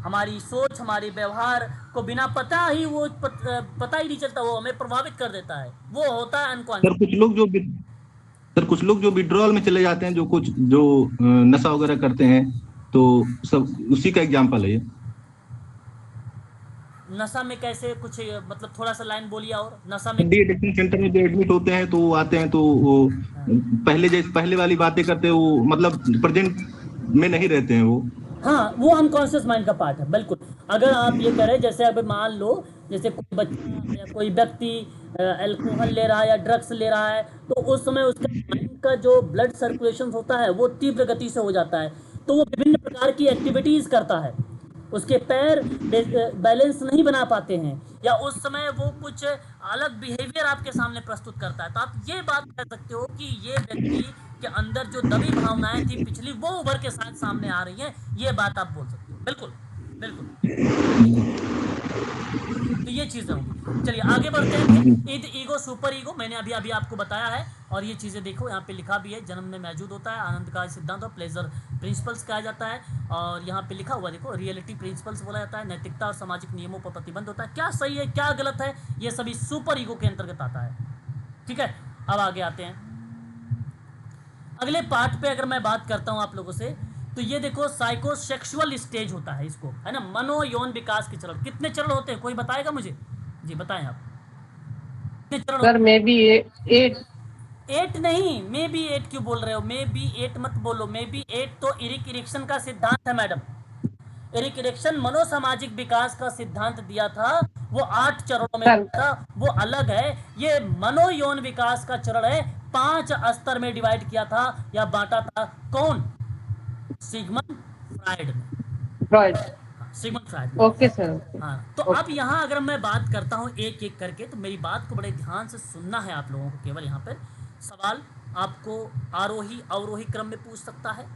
हमारी सोच, हमारी व्यवहार को बिना पता ही वो पता ही नहीं चलता, वो हमें प्रभावित कर देता है, वो होता है
सर
अनकॉन्शियस।
कुछ लोग जो विड्रॉल में चले जाते हैं, जो नशा वगैरह करते हैं, तो सब उसी का एग्जांपल है ये।
नशा में कैसे, कुछ मतलब थोड़ा सा लाइन बोलिए, और नशा में
डी एडिक्शन सेंटर में जो एडमिट होते हैं तो वो आते हैं तो वो पहले वाली बातें करते हैं, वो मतलब प्रेजेंट में नहीं रहते हैं वो।
हाँ, वो अनकॉन्शियस माइंड का पार्ट है, बिल्कुल। अगर आप ये करें, जैसे अब मान लो, जैसे कोई बच्चा या कोई व्यक्ति अल्कोहल ले रहा है या ड्रग्स ले रहा है, तो उस समय उसका माइंड का जो ब्लड सर्कुलेशन होता है वो तीव्र गति से हो जाता है, तो वो विभिन्न प्रकार की एक्टिविटीज करता है, उसके पैर बैलेंस नहीं बना पाते हैं, या उस समय वो कुछ अलग बिहेवियर आपके सामने प्रस्तुत करता है, तो आप ये बात कह सकते हो कि ये व्यक्ति के अंदर जो दबी भावनाएं थी पिछली, वो उभर के साथ सामने आ रही हैं, ये बात आप बोल सकते हो, बिल्कुल बिल्कुल। तो ये चीजें होंगी। चलिए आगे बढ़ते हैं। ईद, ईगो, सुपर ईगो, मैंने अभी अभी आपको बताया है, और ये चीजें देखो यहाँ पे लिखा भी है, जन्म में मौजूद होता है, आनंद का सिद्धांत और प्लेजर प्रिंसिपल्स कहा जाता है, और यहाँ पे लिखा हुआ देखो, रियलिटी प्रिंसिपल्स बोला जाता है, नैतिकता और सामाजिक नियमों पर प्रतिबंध होता है। क्या सही है क्या गलत है, ये सभी सुपर ईगो के अंतर्गत आता है। ठीक है, अब आगे आते हैं अगले पार्ट पे। अगर मैं बात करता हूं आप लोगों से, तो ये देखो, साइकोसेक्सुअल स्टेज होता है इसको, है ना, मनोयौन विकास के चरण। कितने चरण होते हैं, कोई बताएगा मुझे? जी बताएं आप, कितने चरण?
Sir may be 8।
8 नहीं, मे बी 8 क्यों बोल रहे हो? मे बी 8 मत बोलो, मे बी 8 तो इरिक इरिक्सन का सिद्धांत है मैडम। एरिक इरिक्सन मनोसामाजिक विकास का सिद्धांत दिया था, वो 8 चरणों में था, वो अलग है। ये मनोयौन विकास का चरण है, 5 स्तर में डिवाइड किया था या बांटा था, कौन? सिगमंड फ्राइड ने।
Freud.
Sigmund Freud.
Okay sir.
हाँ, तो अब यहाँ अगर मैं बात करता हूँ एक एक करके, तो मेरी बात को बड़े ध्यान से सुनना है आप लोगों को। केवल यहाँ पर सवाल आपको आरोही अवरोही क्रम में पूछ सकता है,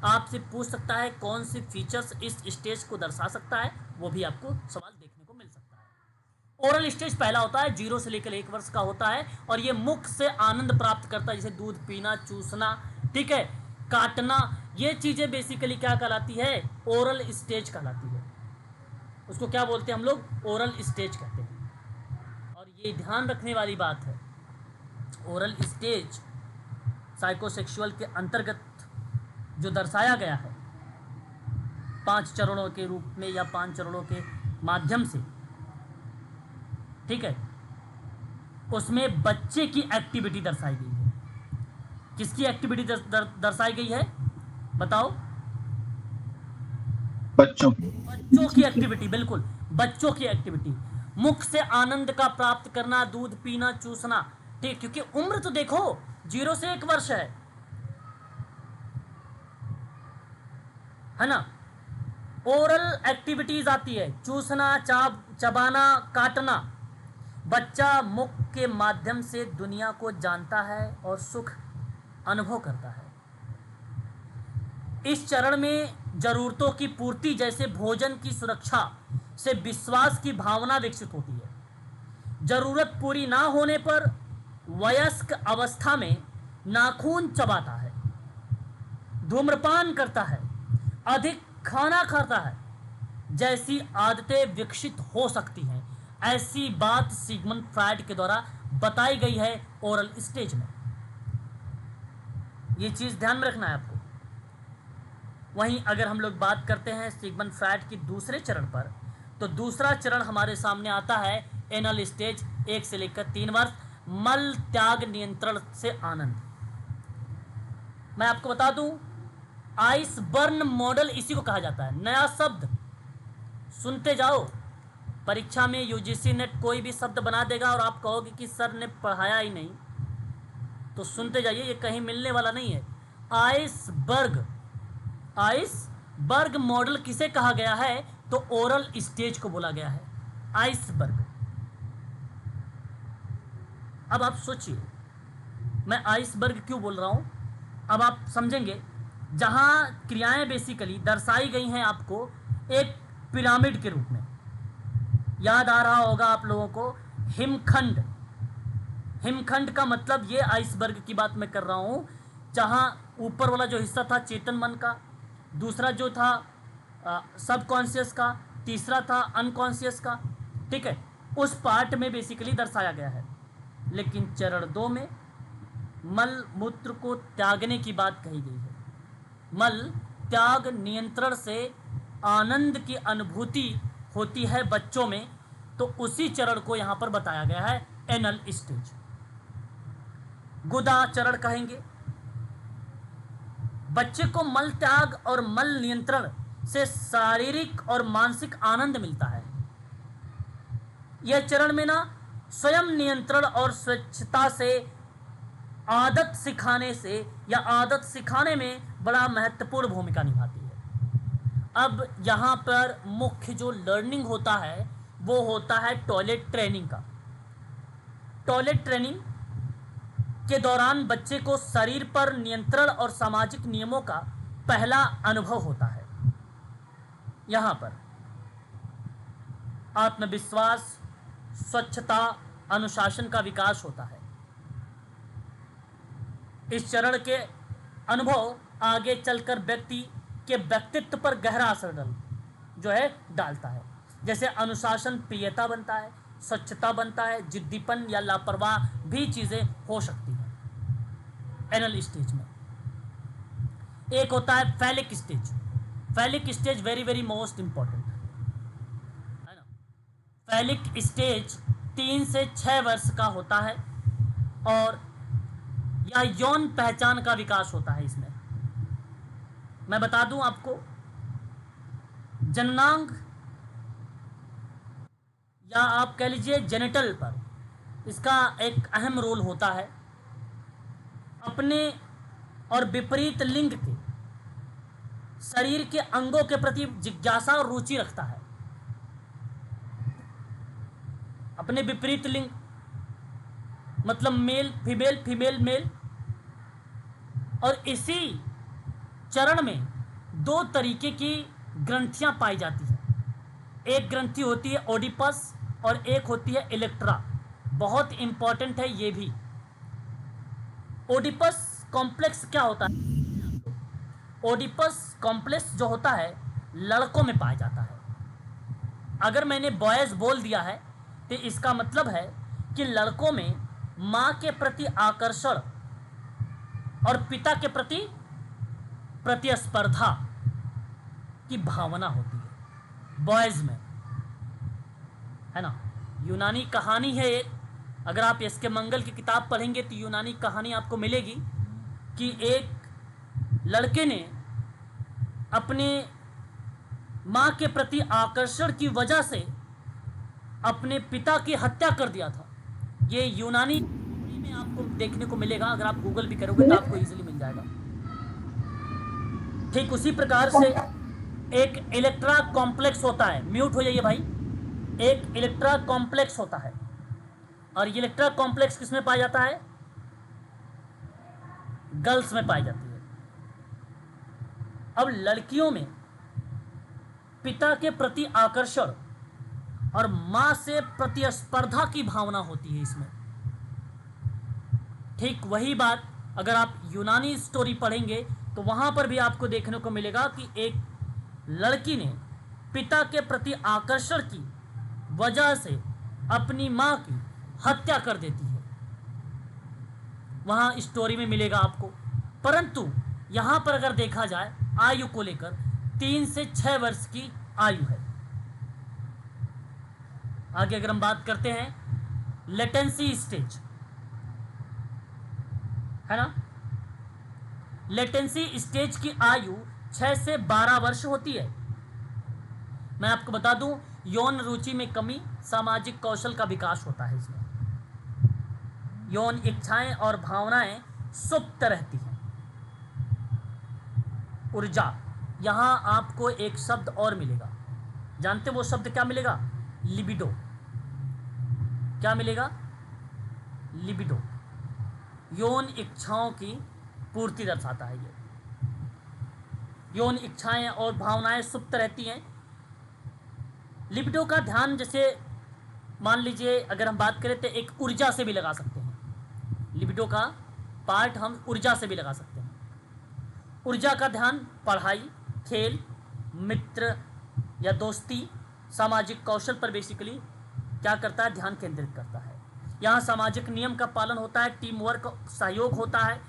आपसे पूछ सकता है कौन से फीचर्स इस स्टेज को दर्शा सकता है, वो भी आपको सवाल देखने को मिल सकता है। ओरल स्टेज पहला होता है, 0 से लेकर 1 वर्ष का होता है, और ये मुख से आनंद प्राप्त करता है, जैसे दूध पीना, चूसना, ठीक है, काटना, ये चीजें बेसिकली क्या कहलाती है? ओरल स्टेज कहलाती है। उसको क्या बोलते हैं हम लोग? ओरल स्टेज कहते हैं। और ये ध्यान रखने वाली बात है, ओरल स्टेज साइकोसेक्सुअल के अंतर्गत जो दर्शाया गया है 5 चरणों के रूप में या 5 चरणों के माध्यम से, ठीक है, उसमें बच्चे की एक्टिविटी दर्शाई गई है। किसकी एक्टिविटी दर्शाई गई है, बताओ?
बच्चों
की एक्टिविटी, बिल्कुल, बच्चों की एक्टिविटी। मुख से आनंद का प्राप्त करना, दूध पीना, चूसना, ठीक, क्योंकि उम्र तो देखो 0 से 1 वर्ष है ना। ओरल एक्टिविटीज आती है, चूसना, चबाना, काटना। बच्चा मुख के माध्यम से दुनिया को जानता है और सुख अनुभव करता है। इस चरण में जरूरतों की पूर्ति, जैसे भोजन की सुरक्षा से विश्वास की भावना विकसित होती है। जरूरत पूरी ना होने पर वयस्क अवस्था में नाखून चबाता है, धूम्रपान करता है, अधिक खाना खाता है, जैसी आदतें विकसित हो सकती हैं। ऐसी बात सिगमंड फ्राइड के द्वारा बताई गई है ओरल स्टेज में। ये चीज ध्यान में रखना है आपको। वहीं अगर हम लोग बात करते हैं सिगमंड फ्राइड की दूसरे चरण पर, तो दूसरा चरण हमारे सामने आता है एनल स्टेज, 1 से लेकर 3 वर्ष। मल त्याग नियंत्रण से आनंद। मैं आपको बता दूं, आइसबर्न मॉडल इसी को कहा जाता है। नया शब्द सुनते जाओ, परीक्षा में यूजीसी नेट कोई भी शब्द बना देगा और आप कहोगे कि सर ने पढ़ाया ही नहीं, तो सुनते जाइए, ये कहीं मिलने वाला नहीं है। आइसबर्ग मॉडल किसे कहा गया है? तो ओरल स्टेज को बोला गया है आइसबर्ग। अब आप सोचिए, मैं आइसबर्ग क्यों बोल रहा हूं, अब आप समझेंगे। जहां क्रियाएं बेसिकली दर्शाई गई हैं आपको एक पिरामिड के रूप में, याद आ रहा होगा आप लोगों को हिमखंड। हिमखंड का मतलब ये आइसबर्ग की बात मैं कर रहा हूं, जहां ऊपर वाला जो हिस्सा था चेतन मन का, दूसरा जो था सबकॉन्शियस का, तीसरा था अनकॉन्शियस का, ठीक है, उस पार्ट में बेसिकली दर्शाया गया है। लेकिन चरण 2 में मल मूत्र को त्यागने की बात कही गई है। मल त्याग नियंत्रण से आनंद की अनुभूति होती है बच्चों में, तो उसी चरण को यहां पर बताया गया है एनल स्टेज। गुदा चरण कहेंगे। बच्चे को मल त्याग और मल नियंत्रण से शारीरिक और मानसिक आनंद मिलता है। यह चरण में ना स्वयं नियंत्रण और स्वच्छता से आदत सिखाने से या आदत सिखाने में बड़ा महत्वपूर्ण भूमिका निभाती है। अब यहाँ पर मुख्य जो लर्निंग होता है वो होता है टॉयलेट ट्रेनिंग का। टॉयलेट ट्रेनिंग के दौरान बच्चे को शरीर पर नियंत्रण और सामाजिक नियमों का पहला अनुभव होता है। यहाँ पर आत्मविश्वास, स्वच्छता, अनुशासन का विकास होता है। इस चरण के अनुभव आगे चलकर व्यक्ति के व्यक्तित्व पर गहरा असर डालता है। जैसे अनुशासन प्रियता बनता है, स्वच्छता बनता है, जिद्दीपन या लापरवाह भी चीजें हो सकती हैं एनल स्टेज में। एक होता है phallic stage. Phallic stage very very most important है ना। फैलिक स्टेज 3 से 6 वर्ष का होता है और यह यौन पहचान का विकास होता है। इसमें मैं बता दूं आपको, जननांग या आप कह लीजिए जेनिटल पर इसका एक अहम रोल होता है। अपने और विपरीत लिंग के शरीर के अंगों के प्रति जिज्ञासा और रुचि रखता है। अपने विपरीत लिंग मतलब मेल फीमेल, फीमेल मेल। और इसी चरण में 2 तरीके की ग्रंथियां पाई जाती हैं। एक ग्रंथि होती है ओडिपस और एक होती है इलेक्ट्रा। बहुत इंपॉर्टेंट है ये भी। ओडिपस कॉम्प्लेक्स क्या होता है? ओडिपस कॉम्प्लेक्स जो होता है लड़कों में पाया जाता है। अगर मैंने बॉयज बोल दिया है तो इसका मतलब है कि लड़कों में मां के प्रति आकर्षण और पिता के प्रति प्रतिस्पर्धा की भावना होती है बॉयज में, है ना। यूनानी कहानी है एक, अगर आप एस के मंगल की किताब पढ़ेंगे तो यूनानी कहानी आपको मिलेगी कि एक लड़के ने अपने मां के प्रति आकर्षण की वजह से अपने पिता की हत्या कर दिया था। ये यूनानी में आपको देखने को मिलेगा, अगर आप गूगल भी करोगे तो आपको इजीली मिल जाएगा। ठीक उसी प्रकार से एक इलेक्ट्रा कॉम्प्लेक्स होता है। म्यूट हो जाइए भाई। एक इलेक्ट्रा कॉम्प्लेक्स होता है और ये इलेक्ट्रा कॉम्प्लेक्स किसमें पाया जाता है? गर्ल्स में पाई जाती है। अब लड़कियों में पिता के प्रति आकर्षण और मां से प्रतिस्पर्धा की भावना होती है इसमें। ठीक वही बात अगर आप यूनानी स्टोरी पढ़ेंगे तो वहां पर भी आपको देखने को मिलेगा कि एक लड़की ने पिता के प्रति आकर्षण की वजह से अपनी मां की हत्या कर देती है। वहां स्टोरी में मिलेगा आपको। परंतु यहां पर अगर देखा जाए आयु को लेकर 3 से 6 वर्ष की आयु है। आगे अगर हम बात करते हैं लेटेंसी स्टेज। है ना। लेटेंसी स्टेज की आयु 6 से 12 वर्ष होती है। मैं आपको बता दूं, यौन रुचि में कमी, सामाजिक कौशल का विकास होता है इसमें। यौन इच्छाएं और भावनाएं सुप्त रहती हैं। ऊर्जा, यहां आपको एक शब्द और मिलेगा, जानते वो शब्द क्या मिलेगा? लिबिडो। क्या मिलेगा? लिबिडो। यौन इच्छाओं की पूर्ति दर्शाता है ये। यौन इच्छाएं और भावनाएं सुप्त रहती हैं। लिबिडो का ध्यान, जैसे मान लीजिए अगर हम बात करें तो एक ऊर्जा से भी लगा सकते हैं। लिबिडो का पार्ट हम ऊर्जा से भी लगा सकते हैं। ऊर्जा का ध्यान पढ़ाई, खेल, मित्र या दोस्ती, सामाजिक कौशल पर बेसिकली क्या करता है? ध्यान केंद्रित करता है। यहाँ सामाजिक नियम का पालन होता है, टीम वर्क, सहयोग होता है,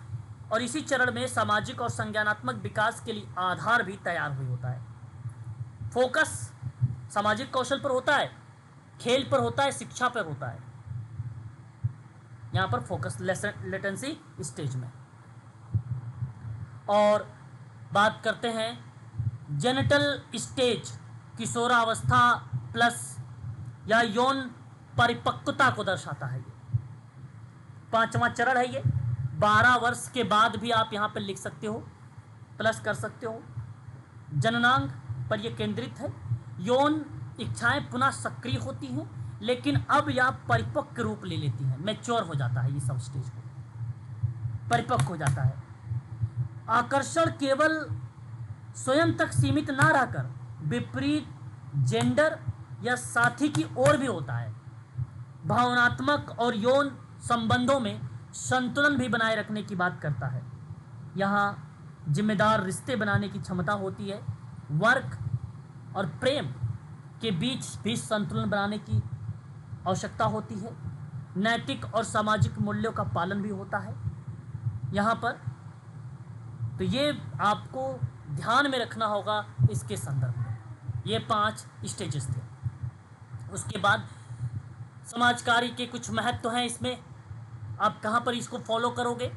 और इसी चरण में सामाजिक और संज्ञानात्मक विकास के लिए आधार भी तैयार हुई होता है। फोकस सामाजिक कौशल पर होता है, खेल पर होता है, शिक्षा पर होता है। यहाँ पर फोकस लेटेंसी स्टेज में। और बात करते हैं जेनिटल स्टेज, किशोरावस्था प्लस या यौन परिपक्वता को दर्शाता है ये। 5वां चरण है ये। 12 वर्ष के बाद भी आप यहाँ पर लिख सकते हो, प्लस कर सकते हो। जननांग पर यह केंद्रित है। यौन इच्छाएं पुनः सक्रिय होती हैं, लेकिन अब यह परिपक्व रूप ले लेती हैं, मैच्योर हो जाता है ये सब स्टेज को, परिपक्व हो जाता है। आकर्षण केवल स्वयं तक सीमित ना रहकर विपरीत जेंडर या साथी की ओर भी होता है। भावनात्मक और यौन संबंधों में संतुलन भी बनाए रखने की बात करता है। यहाँ जिम्मेदार रिश्ते बनाने की क्षमता होती है। वर्क और प्रेम के बीच भी संतुलन बनाने की आवश्यकता होती है। नैतिक और सामाजिक मूल्यों का पालन भी होता है यहाँ पर। तो ये आपको ध्यान में रखना होगा इसके संदर्भ में। ये 5 स्टेजेस थे। उसके बाद समाज कार्य के कुछ महत्व हैं इसमें। आप कहाँ पर इसको फॉलो करोगे?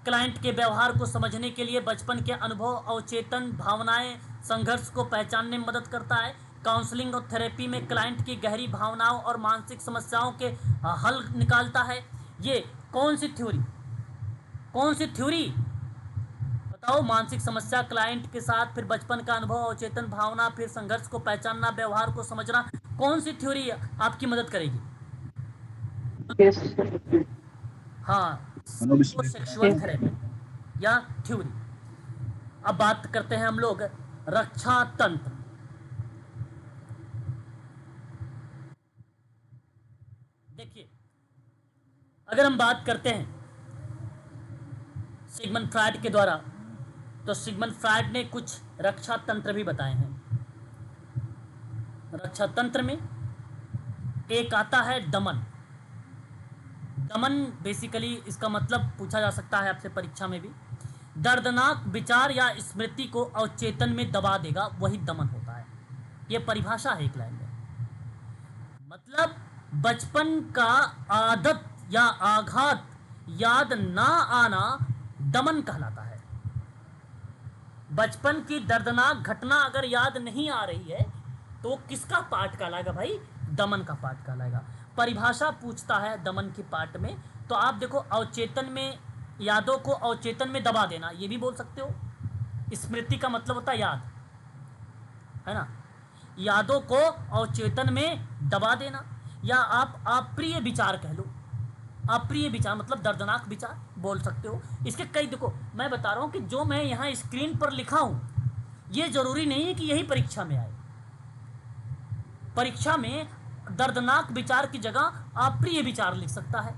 क्लाइंट के व्यवहार को समझने के लिए बचपन के अनुभव, अवचेतन भावनाएं, संघर्ष को पहचानने में मदद करता है। काउंसलिंग और थेरेपी में क्लाइंट की गहरी भावनाओं और मानसिक समस्याओं के हल निकालता है। ये कौन सी थ्योरी बताओ? मानसिक समस्या, क्लाइंट के साथ, फिर बचपन का अनुभव, अवचेतन भावना, फिर संघर्ष को पहचानना, व्यवहार को समझना। कौन सी थ्योरी आपकी मदद करेगी? हाँ, सेक्सुअल थेरेपी या थ्योरी। अब बात करते हैं हम लोग रक्षा तंत्र। देखिए, अगर हम बात करते हैं सिगमंड फ्रायड के द्वारा, तो सिगमंड फ्रायड ने कुछ रक्षा तंत्र भी बताए हैं। रक्षा तंत्र में एक आता है दमन। दमन बेसिकली इसका मतलब पूछा जा सकता है आपसे परीक्षा में भी। दर्दनाक विचार या स्मृति को अवचेतन में दबा देगा, वही दमन होता है। यह परिभाषा है एक लाइन में। मतलब बचपन का आदत या आघात याद ना आना दमन कहलाता है। बचपन की दर्दनाक घटना अगर याद नहीं आ रही है तो किसका पार्ट कहलाएगा भाई? दमन का पार्ट कहलाएगा। परिभाषा पूछता है दमन के पार्ट में, तो आप देखो अवचेतन में, यादों को अवचेतन में दबा देना, ये भी बोल सकते हो। स्मृति का मतलब होता है याद, है ना। यादों को अवचेतन में दबा देना, या आप अप्रिय विचार कह लो। अप्रिय विचार मतलब दर्दनाक विचार बोल सकते हो। इसके कई, देखो मैं बता रहा हूं कि जो मैं यहाँ स्क्रीन पर लिखा हूं ये जरूरी नहीं है कि यही परीक्षा में आए। परीक्षा में दर्दनाक विचार की जगह अप्रिय विचार लिख सकता है।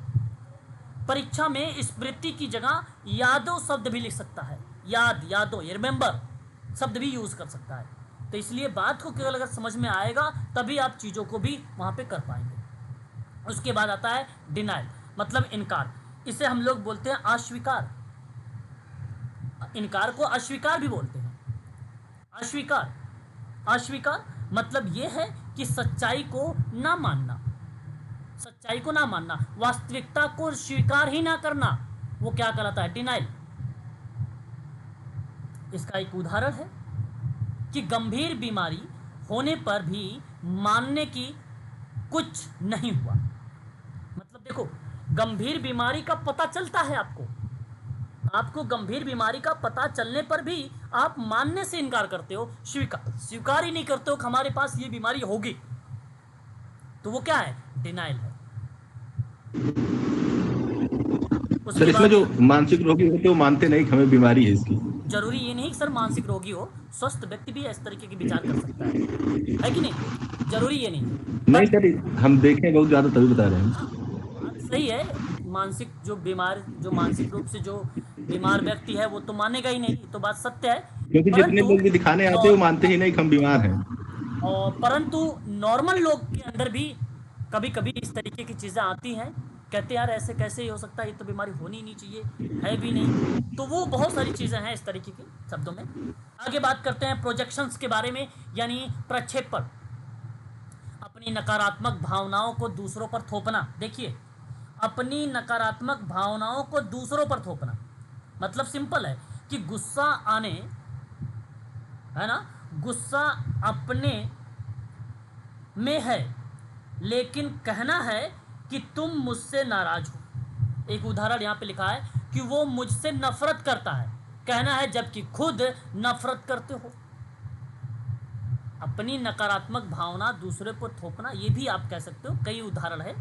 परीक्षा में स्मृति की जगह यादों शब्द भी लिख सकता है। याद, यादों, रिमेंबर शब्द भी यूज कर सकता है। तो इसलिए बात को केवल अगर समझ में आएगा तभी आप चीज़ों को भी वहाँ पे कर पाएंगे। उसके बाद आता है डिनाइल, मतलब इनकार। इसे हम लोग बोलते हैं अस्वीकार। इनकार को अस्वीकार भी बोलते हैं। अस्वीकार मतलब यह है कि सच्चाई को ना मानना, वास्तविकता को स्वीकार ही ना करना, वो क्या कहलाता है? डिनाइल। इसका एक उदाहरण है कि गंभीर बीमारी होने पर भी मानने की कुछ नहीं हुआ। मतलब देखो, गंभीर बीमारी का पता चलता है आपको गंभीर बीमारी का पता चलने पर भी आप मानने से इनकार करते हो, स्वीकार ही नहीं करते हो कि हमारे पास ये बीमारी होगी, तो वो क्या है? डिनाइल है।
सर इसमें जो मानसिक रोगी होते हैं वो मानते नहीं कि हमें बीमारी है इसकी।
जरूरी ये नहीं कि सर मानसिक रोगी हो, स्वस्थ व्यक्ति भी इस तरीके की विचार कर सकता है कि नहीं? जरूरी ये नहीं
सर, हम देखें बहुत ज्यादा तभी बता रहे हैं।
सही है। जो मानसिक रूप से जो बीमार व्यक्ति है वो तो मानेगा ही नहीं, तो बात सत्य है।
क्योंकि जितने लोग भी दिखाने आते हैं वो मानते ही नहीं कि हम बीमार हैं।
और परंतु नॉर्मल लोग के अंदर भी कभी कभी इस तरीके की चीज़ें आती हैं, कहते हैं यार ऐसे कैसे ही हो सकता है, ये तो बीमारी होनी ही नहीं चाहिए, है भी नहीं। तो वो बहुत सारी चीज़ें हैं इस तरीके की शब्दों में। आगे बात करते हैं प्रोजेक्शंस के बारे में, यानी प्रक्षेपण। अपनी नकारात्मक भावनाओं को दूसरों पर थोपना। देखिए, अपनी नकारात्मक भावनाओं को दूसरों पर थोपना मतलब सिंपल है कि गुस्सा आने, है ना, गुस्सा अपने में है लेकिन कहना है कि तुम मुझसे नाराज हो। एक उदाहरण यहाँ पे लिखा है कि वो मुझसे नफरत करता है, कहना है जबकि खुद नफरत करते हो। अपनी नकारात्मक भावना दूसरे पर थोपना, ये भी आप कह सकते हो। कई उदाहरण है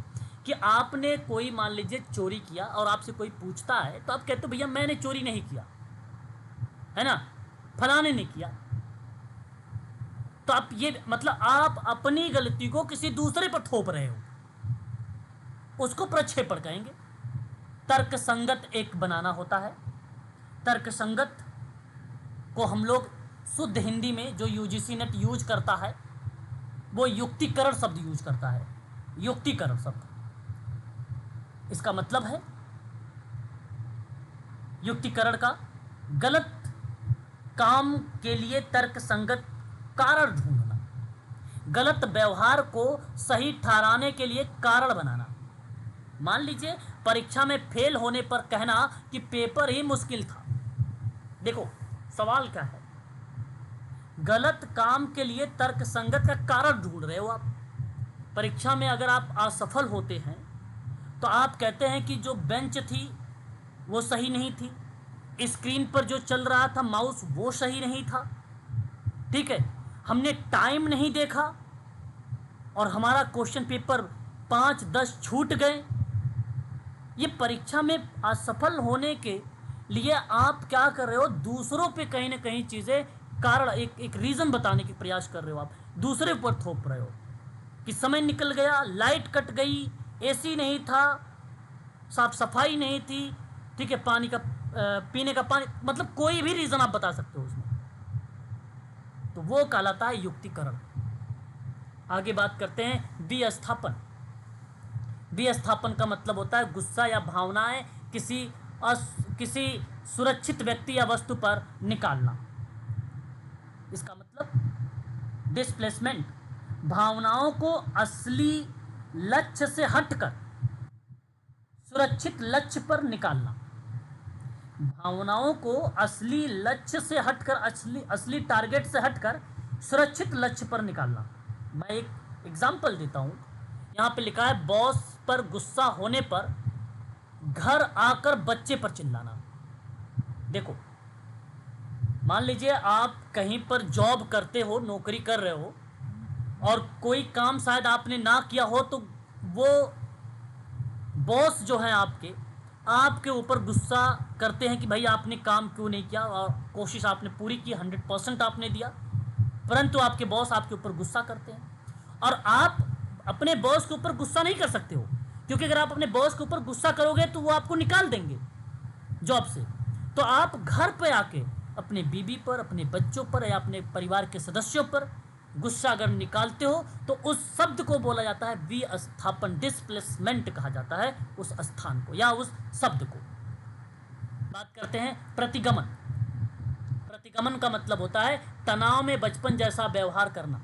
कि आपने कोई मान लीजिए चोरी किया और आपसे कोई पूछता है तो आप कहते हो भैया मैंने चोरी नहीं किया, है ना, फलाने ने किया। तो आप ये मतलब आप अपनी गलती को किसी दूसरे पर थोप रहे हो, उसको प्रक्षेपण कहेंगे। तर्क संगत एक बनाना होता है। तर्क संगत को हम लोग शुद्ध हिंदी में जो यूजीसी नेट यूज करता है वो युक्तिकरण शब्द यूज करता है। युक्तिकरण शब्द, इसका मतलब है युक्तिकरण का गलत काम के लिए तर्क संगत कारण ढूंढना, गलत व्यवहार को सही ठहराने के लिए कारण बनाना। मान लीजिए परीक्षा में फेल होने पर कहना कि पेपर ही मुश्किल था। देखो सवाल क्या है, गलत काम के लिए तर्क संगत का कारण ढूंढ रहे हो आप। परीक्षा में अगर आप असफल होते हैं तो आप कहते हैं कि जो बेंच थी वो सही नहीं थी, स्क्रीन पर जो चल रहा था माउस वो सही नहीं था, ठीक है, हमने टाइम नहीं देखा और हमारा क्वेश्चन पेपर 5-10 छूट गए। ये परीक्षा में असफल होने के लिए आप क्या कर रहे हो, दूसरों पे कहीं ना कहीं चीज़ें कारण एक रीज़न बताने की प्रयास कर रहे हो, आप दूसरे पर थोप रहे हो कि समय निकल गया, लाइट कट गई, एसी नहीं था, साफ सफाई नहीं थी, ठीक है, पानी का पीने का पानी, मतलब कोई भी रीज़न आप बता सकते हो उसमें, तो वो कहलाता है युक्तिकरण। आगे बात करते हैं विस्थापन। विस्थापन का मतलब होता है गुस्सा या भावनाएं किसी सुरक्षित व्यक्ति या वस्तु पर निकालना। इसका मतलब डिस्प्लेसमेंट, भावनाओं को असली लक्ष्य से हटकर सुरक्षित लक्ष्य पर निकालना। भावनाओं को असली लक्ष्य से हटकर असली टारगेट से हटकर सुरक्षित लक्ष्य पर निकालना। मैं एक एग्जांपल देता हूँ। यहाँ पे लिखा है बॉस पर गुस्सा होने पर घर आकर बच्चे पर चिल्लाना। देखो मान लीजिए आप कहीं पर जॉब करते हो, नौकरी कर रहे हो और कोई काम शायद आपने ना किया हो तो वो बॉस जो है आपके ऊपर गुस्सा करते हैं कि भाई आपने काम क्यों नहीं किया, और कोशिश आपने पूरी की, 100% आपने दिया, परंतु आपके बॉस आपके ऊपर गुस्सा करते हैं। और आप अपने बॉस के ऊपर गुस्सा नहीं कर सकते हो, क्योंकि अगर आप अपने बॉस के ऊपर गुस्सा करोगे तो वो आपको निकाल देंगे जॉब से। तो आप घर पे आके अपने बीवी पर, अपने बच्चों पर या अपने परिवार के सदस्यों पर गुस्सा अगर निकालते हो तो उस शब्द को बोला जाता है विस्थापन, डिस्प्लेसमेंट कहा जाता है उस स्थान को या उस शब्द को। बात करते हैं प्रतिगमन। प्रतिगमन का मतलब होता है तनाव में बचपन जैसा व्यवहार करना।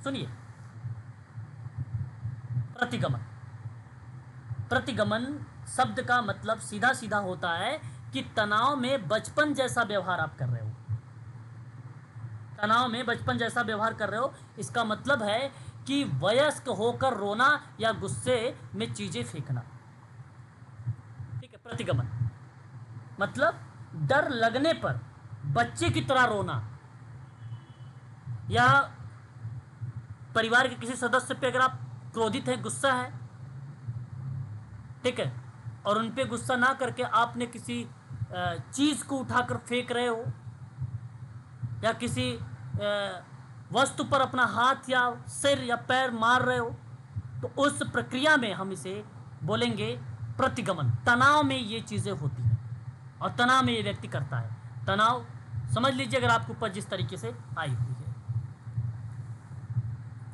सुनिए, प्रतिगमन शब्द का मतलब सीधा सीधा होता है कि तनाव में बचपन जैसा व्यवहार आप कर रहे हो। तनाव में बचपन जैसा व्यवहार कर रहे हो, इसका मतलब है कि वयस्क होकर रोना या गुस्से में चीजें फेंकना। ठीक है। प्रतिगमन मतलब डर लगने पर बच्चे की तरह रोना, या परिवार के किसी सदस्य पे अगर आप क्रोधित हैं, गुस्सा है, ठीक है, और उन पे गुस्सा ना करके आपने किसी चीज को उठाकर फेंक रहे हो, या किसी वस्तु पर अपना हाथ या सिर या पैर मार रहे हो, तो उस प्रक्रिया में हम इसे बोलेंगे प्रतिगमन। तनाव में ये चीजें होती हैं और तनाव में ये व्यक्ति करता है। तनाव समझ लीजिए अगर आपके ऊपर जिस तरीके से आई हुई है।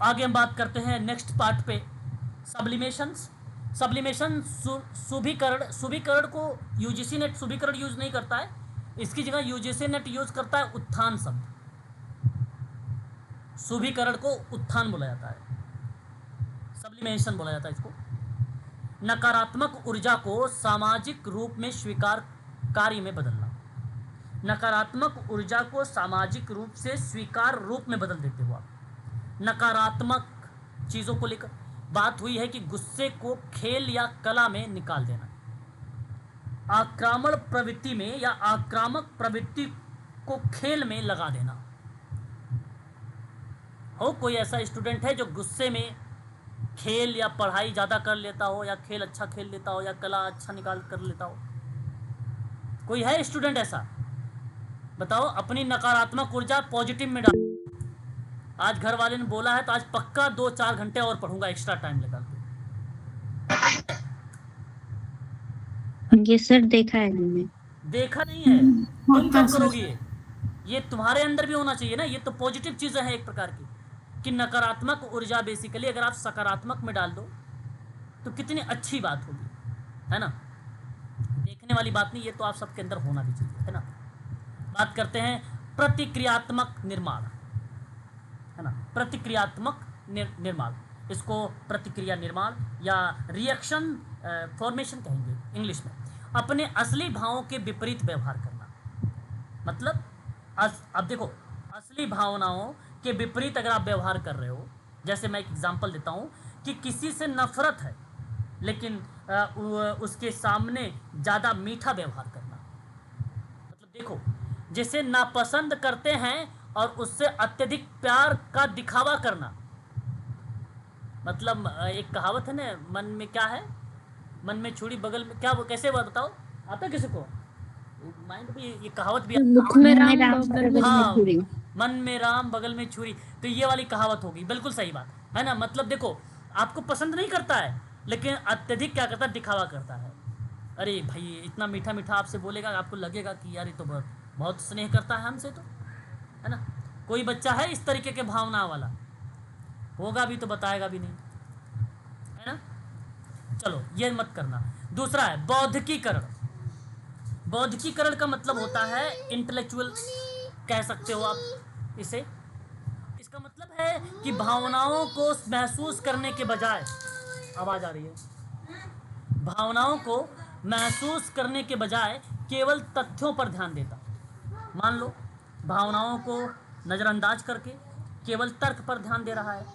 आगे हम बात करते हैं नेक्स्ट पार्ट पे, सब्लिमेशंस। सब्लिमेशन सुभिकरण को यूजीसी नेट सुभिकरण यूज नहीं करता है, इसकी जगह यूजीसी नेट यूज करता है उत्थान शब्द। सुभिकरण को उत्थान बोला जाता है, सब्लिमेशन बोला जाता है इसको। नकारात्मक ऊर्जा को सामाजिक रूप में स्वीकार कार्य में बदलना। नकारात्मक ऊर्जा को सामाजिक रूप से स्वीकार रूप में बदल देते हो आप। नकारात्मक चीजों को लेकर बात हुई है कि गुस्से को खेल या कला में निकाल देना, आक्रामक प्रवृत्ति में या आक्रामक प्रवृत्ति को खेल में लगा देना। हो कोई ऐसा स्टूडेंट है जो गुस्से में खेल या पढ़ाई ज़्यादा कर लेता हो, या खेल अच्छा खेल लेता हो, या कला अच्छा निकाल कर लेता हो? कोई है स्टूडेंट ऐसा? बताओ। अपनी नकारात्मक ऊर्जा पॉजिटिव में डाल। आज घर वाले ने बोला है तो आज पक्का 2-4 घंटे और पढ़ूंगा एक्स्ट्रा टाइम निकाल के।
ये सर देखा है हमने।
देखा नहीं है, तुम
होता है
कब
सर।
करोगे? ये तुम्हारे अंदर भी होना चाहिए ना। ये तो पॉजिटिव चीज़ें हैं एक प्रकार की, कि नकारात्मक ऊर्जा बेसिकली अगर आप सकारात्मक में डाल दो तो कितनी अच्छी बात होगी, है ना। देखने वाली बात नहीं, ये तो आप सबके अंदर होना भी चाहिए, है ना। बात करते हैं प्रतिक्रियात्मक निर्माण, है ना। प्रतिक्रियात्मक निर्माण, इसको प्रतिक्रिया निर्माण या रिएक्शन फॉर्मेशन कहेंगे इंग्लिश में। अपने असली भावों के विपरीत व्यवहार करना, मतलब अब देखो, असली भावनाओं के विपरीत अगर आप व्यवहार कर रहे हो, जैसे मैं एक एग्जांपल देता हूँ कि किसी से नफरत है लेकिन उसके सामने ज़्यादा मीठा व्यवहार करना। मतलब देखो, जिसे नापसंद करते हैं और उससे अत्यधिक प्यार का दिखावा करना। मतलब एक कहावत है ना, मन में क्या है, मन में छुरी बगल में क्या, वो कैसे बात बताओ, आता है किसी को माइंड में? ये कहावत भी
मुख में राम बगल में
हाँ,
छुरी।
मन में राम बगल में छुरी, तो ये वाली कहावत होगी। बिल्कुल सही बात है ना। मतलब देखो, आपको पसंद नहीं करता है लेकिन अत्यधिक क्या करता है, दिखावा करता है। अरे भाई इतना मीठा मीठा आपसे बोलेगा, आपको लगेगा कि यार ये तो बहुत स्नेह करता है हमसे, तो है ना। कोई बच्चा है इस तरीके के भावना वाला? होगा भी तो बताएगा भी नहीं, है ना। चलो ये मत करना। दूसरा है बौद्धिकीकरण। बौद्धिकीकरण का मतलब होता है इंटेलेक्चुअल, कह सकते हो आप इसे। इसका मतलब है कि भावनाओं को महसूस करने के बजाय, आवाज आ रही है, भावनाओं को महसूस करने के बजाय केवल तथ्यों पर ध्यान देता। मान लो भावनाओं को नज़रअंदाज करके केवल तर्क पर ध्यान दे रहा है।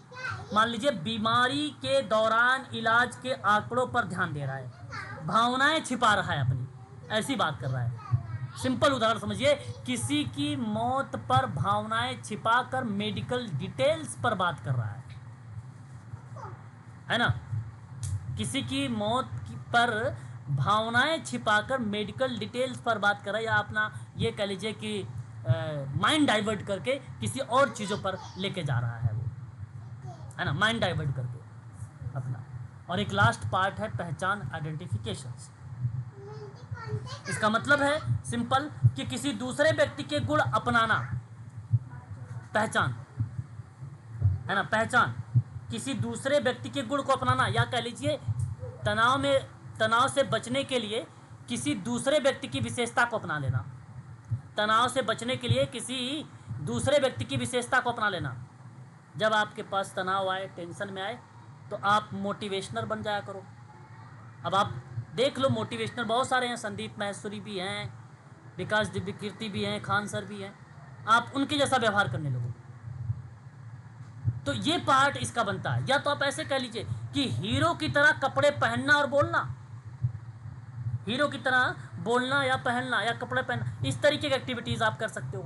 मान लीजिए बीमारी के दौरान इलाज के आंकड़ों पर ध्यान दे रहा है, भावनाएं छिपा रहा है अपनी, ऐसी बात कर रहा है। सिंपल उदाहरण समझिए, किसी की मौत पर भावनाएं छिपाकर मेडिकल डिटेल्स पर बात कर रहा है ना। किसी की मौत पर भावनाएं छिपाकर मेडिकल डिटेल्स पर बात कर रहा है, या अपना ये कह लीजिए कि माइंड डाइवर्ट करके किसी और चीज़ों पर लेके जा रहा है वो, है ना, माइंड डाइवर्ट करके अपना। और एक लास्ट पार्ट है पहचान, आइडेंटिफिकेशंस। इसका मतलब है सिंपल कि किसी दूसरे व्यक्ति के गुण अपनाना, पहचान, है ना, पहचान, किसी दूसरे व्यक्ति के गुण को अपनाना, या कह लीजिए तनाव से बचने के लिए किसी दूसरे व्यक्ति की विशेषता को अपना लेना। तनाव से बचने के लिए किसी दूसरे व्यक्ति की विशेषता को अपना लेना। जब आपके पास तनाव आए, टेंशन में आए, तो आप मोटिवेशनल बन जाया करो। अब आप देख लो मोटिवेशनल बहुत सारे हैं, संदीप महेश्वरी भी हैं, विकास दिव्य कीर्ति भी हैं, खान सर भी हैं, आप उनके जैसा व्यवहार करने लगो। तो ये पार्ट इसका बनता है। या तो आप ऐसे कह लीजिए कि हीरो की तरह कपड़े पहनना और बोलना, हीरो की तरह बोलना या पहनना या कपड़े पहनना, इस तरीके की एक्टिविटीज आप कर सकते हो,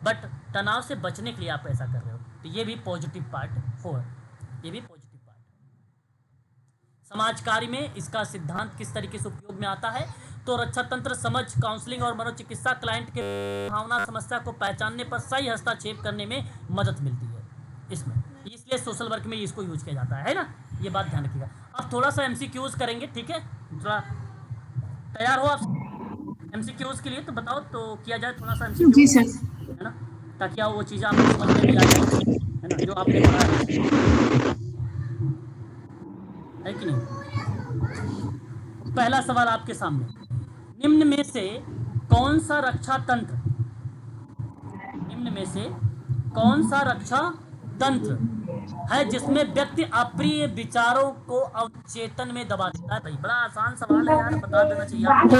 बट तनाव से बचने के लिए आप ऐसा कर रहे हो। तो ये भी पॉजिटिव पार्ट हो, ये भी पॉजिटिव पार्ट। समाज कार्य में इसका सिद्धांत किस तरीके से उपयोग में आता है, तो रक्षा तंत्र समझ, काउंसलिंग और मनोचिकित्सा क्लाइंट के भावना समस्या को पहचानने पर सही हस्तक्षेप करने में मदद मिलती है इसमें, इसलिए सोशल वर्क में इसको यूज किया जाता है ना, ये बात ध्यान रखिएगा। अब थोड़ा सा एमसीक्यूज करेंगे, ठीक है, थोड़ा तैयार हो आप एमसीक्यूज के लिए? तो बताओ तो किया जाए थोड़ा सा एमसीक्यू,
जी सर।
है ना, ताकि वो चीज़ें आपको समझ में भी आ जाए, है ना, जो आपने पढ़ा है कि नहीं। पहला सवाल आपके सामने, निम्न में से कौन सा रक्षा तंत्र, निम्न में से कौन सा रक्षा तंत्र है जिसमें व्यक्ति अप्रिय विचारों को अवचेतन में दबा देता है? भाई बड़ा आसान सवाल है यार, बता देना चाहिए आपको।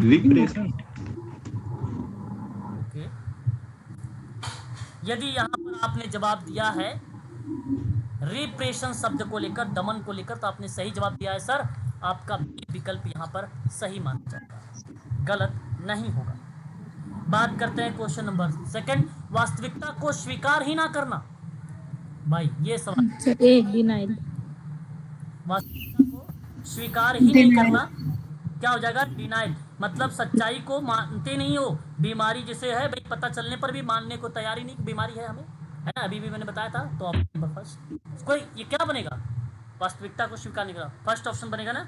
रिप्रेशन।
ओके, यदि यहाँ पर आपने जवाब दिया है रिप्रेशन शब्द को लेकर, दमन को लेकर, तो आपने सही जवाब दिया है सर। आपका विकल्प यहाँ पर सही माना जाएगा, गलत नहीं होगा। बात करते हैं क्वेश्चन नंबर सेकंड, वास्तविकता को स्वीकार ही ना करना। भाई ये सवाल, वास्तविकता को स्वीकार ही नहीं करना क्या हो जाएगा? डिनाइल, मतलब सच्चाई को मानते नहीं हो, बीमारी जिसे है भाई पता चलने पर भी मानने को तैयारी नहीं कि बीमारी है हमें, है ना, अभी भी मैंने बताया था। तो ऑप्शन फर्स्ट, कोई ये क्या बनेगा? वास्तविकता को स्वीकार नहीं करना, फर्स्ट ऑप्शन बनेगा ना।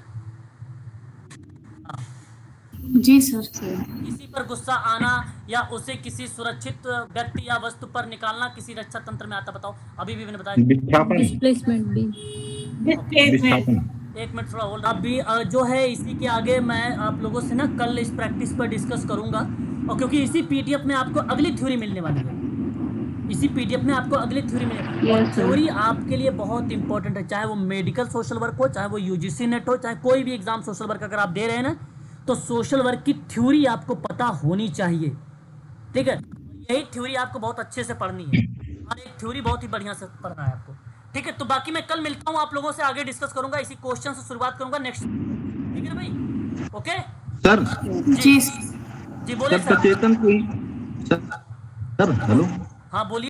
जी सर।
किसी पर गुस्सा आना या उसे किसी सुरक्षित व्यक्ति या वस्तु पर निकालना किसी रक्षा तंत्र में आता, बताओ। अभी भी मैंने बताया
डिस्प्लेसमेंट भी।
एक मिनट थोड़ा होल्ड। अभी जो है इसी के आगे मैं आप लोगों से ना कल इस प्रैक्टिस पर डिस्कस करूंगा, और क्योंकि इसी पीडीएफ में आपको अगली थ्योरी मिलने वाली है, इसी पीडीएफ में आपको अगली थ्योरी मिलेगी। और थ्योरी आपके लिए बहुत इंपॉर्टेंट है, चाहे वो मेडिकल सोशल वर्क हो, चाहे वो यूजीसी नेट हो, चाहे कोई भी एग्जाम सोशल वर्क अगर आप दे रहे हैं ना, तो सोशल वर्क की थ्योरी आपको पता होनी चाहिए, ठीक है। यही थ्योरी आपको बहुत अच्छे से पढ़नी है, और एक थ्योरी बहुत ही बढ़िया से पढ़ना है आपको, ठीक है। तो बाकी मैं कल मिलता हूँ आप लोगों से, आगे डिस्कस करूंगा, इसी क्वेश्चन से शुरुआत करूंगा नेक्स्ट, ठीक है ना भाई? Okay
sir.
जी बोले सर।
सचेतन कोई सर, हेलो,
हाँ बोलिए।